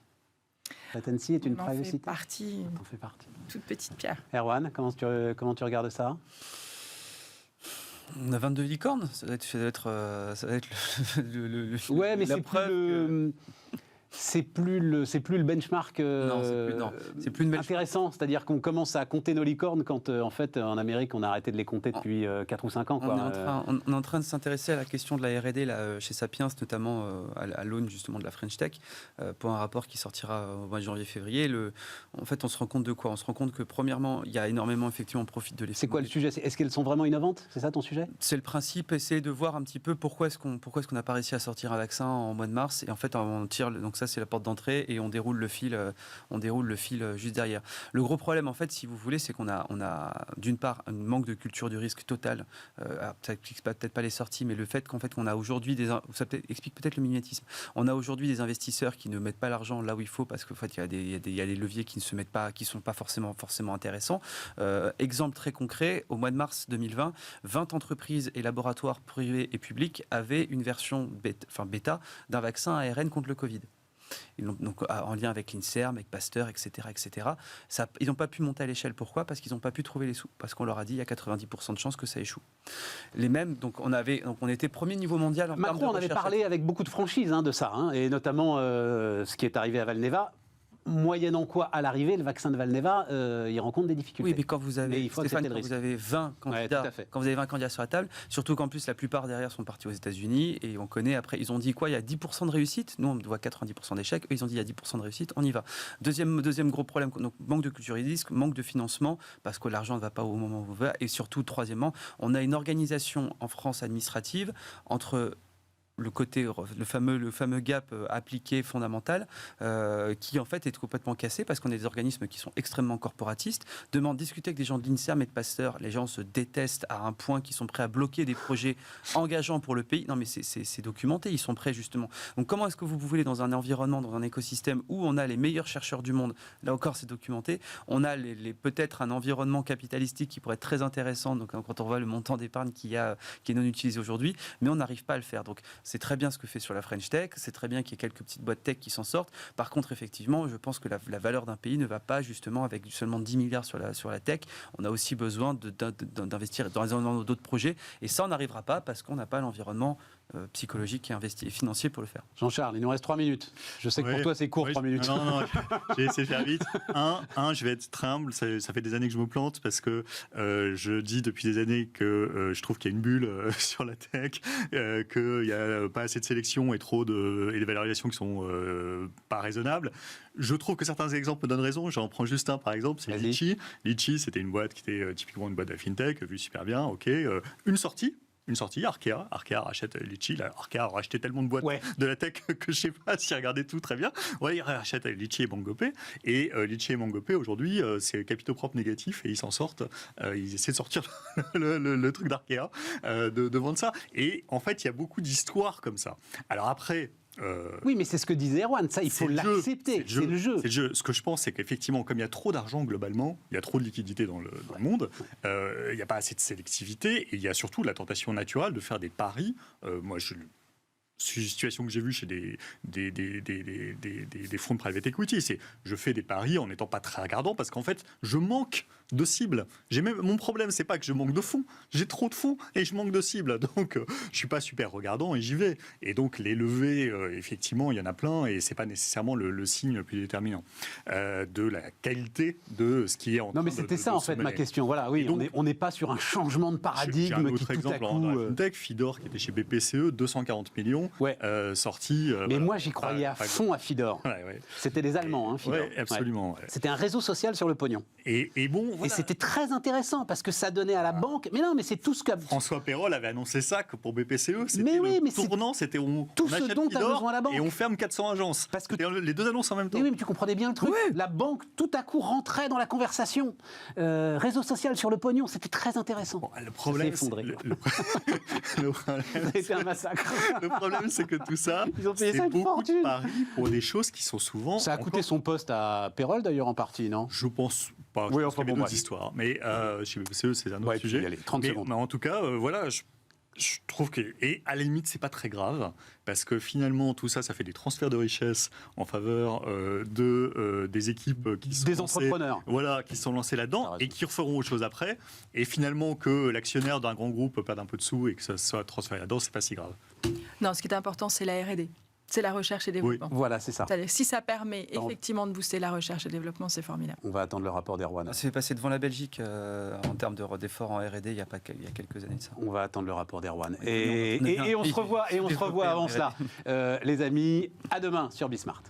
Latency est une privacy tech. On en fait partie. Toute petite pierre. Erwan, comment tu regardes ça ? On a 22 licornes, ça va être ouais, mais c'est preuve. C'est plus le benchmark c'est plus intéressant. C'est-à-dire qu'on commence à compter nos licornes quand, en fait, en Amérique, on a arrêté de les compter depuis 4 ou 5 ans. Quoi. On est en train de s'intéresser à la question de la R&D là, chez Sapiens, notamment à l'aune justement de la French Tech, pour un rapport qui sortira au mois de janvier-février. En fait, on se rend compte de quoi ? On se rend compte que, premièrement, il y a énormément, effectivement, profit de l'effet. C'est quoi le sujet ? Est-ce qu'elles sont vraiment innovantes ? C'est ça ton sujet ? C'est le principe, essayer de voir un petit peu pourquoi est-ce qu'on n'a pas réussi à sortir un vaccin en mois de mars. Et en fait, on tire... Donc ça, c'est la porte d'entrée et on déroule le fil juste derrière. Le gros problème, en fait, si vous voulez, c'est qu'on a d'une part un manque de culture du risque total. Ça explique peut-être pas les sorties, mais le fait qu'on a aujourd'hui ça explique peut-être le mimétisme. On a aujourd'hui des investisseurs qui ne mettent pas l'argent là où il faut parce qu'en fait, il y a des leviers qui ne se mettent pas, qui sont pas forcément intéressants. Exemple très concret, au mois de mars 2020, 20 entreprises et laboratoires privés et publics avaient une version bêta d'un vaccin ARN contre le Covid. Donc, en lien avec l'INSERM, avec Pasteur, etc. Ils n'ont pas pu monter à l'échelle. Pourquoi ? Parce qu'ils n'ont pas pu trouver les sous. Parce qu'on leur a dit il y a 90% de chances que ça échoue. Les mêmes, on était premier niveau mondial en termes de recherche. Macron en avait parlé avec beaucoup de franchise de ça, et notamment ce qui est arrivé à Valneva. Moyennant quoi, à l'arrivée, le vaccin de Valneva, il rencontre des difficultés. Oui, mais quand vous avez, Stéphane, quand vous avez 20 candidats, quand vous avez 20 candidats sur la table, surtout qu'en plus la plupart derrière sont partis aux États-Unis et on connaît après, ils ont dit quoi ? Il y a 10% de réussite. Nous, on voit 90% d'échecs. Eux, ils ont dit il y a 10% de réussite. On y va. Deuxième gros problème, donc manque de culture et risque, manque de financement parce que l'argent ne va pas au moment où on veut. Et surtout, troisièmement, on a une organisation en France administrative entre le fameux gap appliqué fondamental qui en fait est complètement cassé parce qu'on a des organismes qui sont extrêmement corporatistes. Discuter avec des gens de l'INSERM et de Pasteur, les gens se détestent à un point qu'ils sont prêts à bloquer des projets engageants pour le pays. Non mais c'est documenté, ils sont prêts justement. Donc comment est-ce que vous voulez dans un environnement, dans un écosystème où on a les meilleurs chercheurs du monde, là encore c'est documenté, on a peut-être un environnement capitalistique qui pourrait être très intéressant, donc quand on voit le montant d'épargne qui est non utilisé aujourd'hui, mais on n'arrive pas à le faire. Donc c'est très bien ce que fait sur la French Tech, c'est très bien qu'il y ait quelques petites boîtes tech qui s'en sortent. Par contre, effectivement, je pense que la valeur d'un pays ne va pas justement avec seulement 10 milliards sur la tech. On a aussi besoin d'investir dans d'autres projets, et ça on n'arrivera pas parce qu'on n'a pas l'environnement psychologique et financier pour le faire. Jean-Charles, il nous reste 3 minutes. Je sais que pour toi c'est court, 3 minutes. Non, j'ai essayé de faire vite. Je vais être humble, ça fait des années que je me plante parce que je dis depuis des années que je trouve qu'il y a une bulle sur la tech, qu'il n'y a pas assez de sélection et des valorisations qui sont pas raisonnables. Je trouve que certains exemples me donnent raison. J'en prends juste un par exemple, c'est Litchi. Litchi, c'était une boîte qui était typiquement une boîte de la fintech, vue super bien, ok. Une sortie, Arkea rachète Litchi. Arkea a racheté tellement de boîtes de la tech que je sais pas si regardez tout très bien. Ouais, il rachète Litchi et Mangopé. Et Litchi et Mangopé, aujourd'hui, c'est capitaux propres négatifs et ils s'en sortent. Ils essaient de sortir le truc d'Arkea, de vendre ça. Et en fait, il y a beaucoup d'histoires comme ça. Alors après... Oui, mais c'est ce que disait Erwan, ça il faut l'accepter, c'est le jeu. Ce que je pense, c'est qu'effectivement, comme il y a trop d'argent globalement, il y a trop de liquidités dans le monde, il n'y a pas assez de sélectivité, et il y a surtout la tentation naturelle de faire des paris. Moi, c'est une situation que j'ai vue chez des fonds de private equity, c'est je fais des paris en n'étant pas très regardant parce qu'en fait, je manque de cibles. Mon problème, c'est pas que je manque de fonds, j'ai trop de fonds et je manque de cibles. Donc, je suis pas super regardant et j'y vais. Et donc, les levées, effectivement, il y en a plein et c'est pas nécessairement le signe le plus déterminant de la qualité de ce qui est en train de... Non, mais c'était ça, en fait, ma question. Voilà, oui, donc, on n'est pas sur un changement de paradigme. J'ai un autre qui, tout exemple à coup, dans la fintech, Fidor, qui était chez BPCE, 240 millions, sorti... mais moi, j'y croyais à fond à Fidor. C'était des Allemands, Fidor. Oui, absolument. C'était un réseau social sur le pognon. Et bon, voilà. Et c'était très intéressant parce que ça donnait à la banque... Mais non, mais c'est tout ce que... François Perrol avait annoncé ça que pour BPCE, c'était tournant, c'était on achète ce dont Fidor a besoin la banque. Et on ferme 400 agences. Parce que les deux annonces en même temps. Oui, mais tu comprenais bien le truc. La banque, tout à coup, rentrait dans la conversation. Réseau social sur le pognon, c'était très intéressant. Bon, le problème, c'était un massacre. Le problème, c'est que tout ça, ils ont payé c'est beaucoup de paris pour des choses qui sont souvent... Ça a coûté son poste à Perrol, d'ailleurs, en partie, non? Je pense pas. Oui, enfin bon, d'autres histoires. Mais chez BPCE, c'est un autre sujet. Allez, 30 secondes. Mais en tout cas, voilà... Je trouve que, et à la limite, c'est pas très grave, parce que finalement, tout ça, ça fait des transferts de richesse en faveur des équipes qui sont entrepreneurs. Voilà, qui sont lancés là-dedans et qui referont autre chose après. Et finalement, que l'actionnaire d'un grand groupe perde un peu de sous et que ça soit transféré là-dedans, c'est pas si grave. Non, ce qui est important, c'est la R&D. C'est la recherche et développement. Oui. Voilà, c'est ça. C'est-à-dire, si ça permet effectivement de booster la recherche et le développement, c'est formidable. On va attendre le rapport d'Erwan. Ça s'est passé devant la Belgique en termes d'efforts en R&D il y a quelques années de ça. On va attendre le rapport d'Erwan. Et on se revoit avant cela. Les amis, à demain sur Bismart.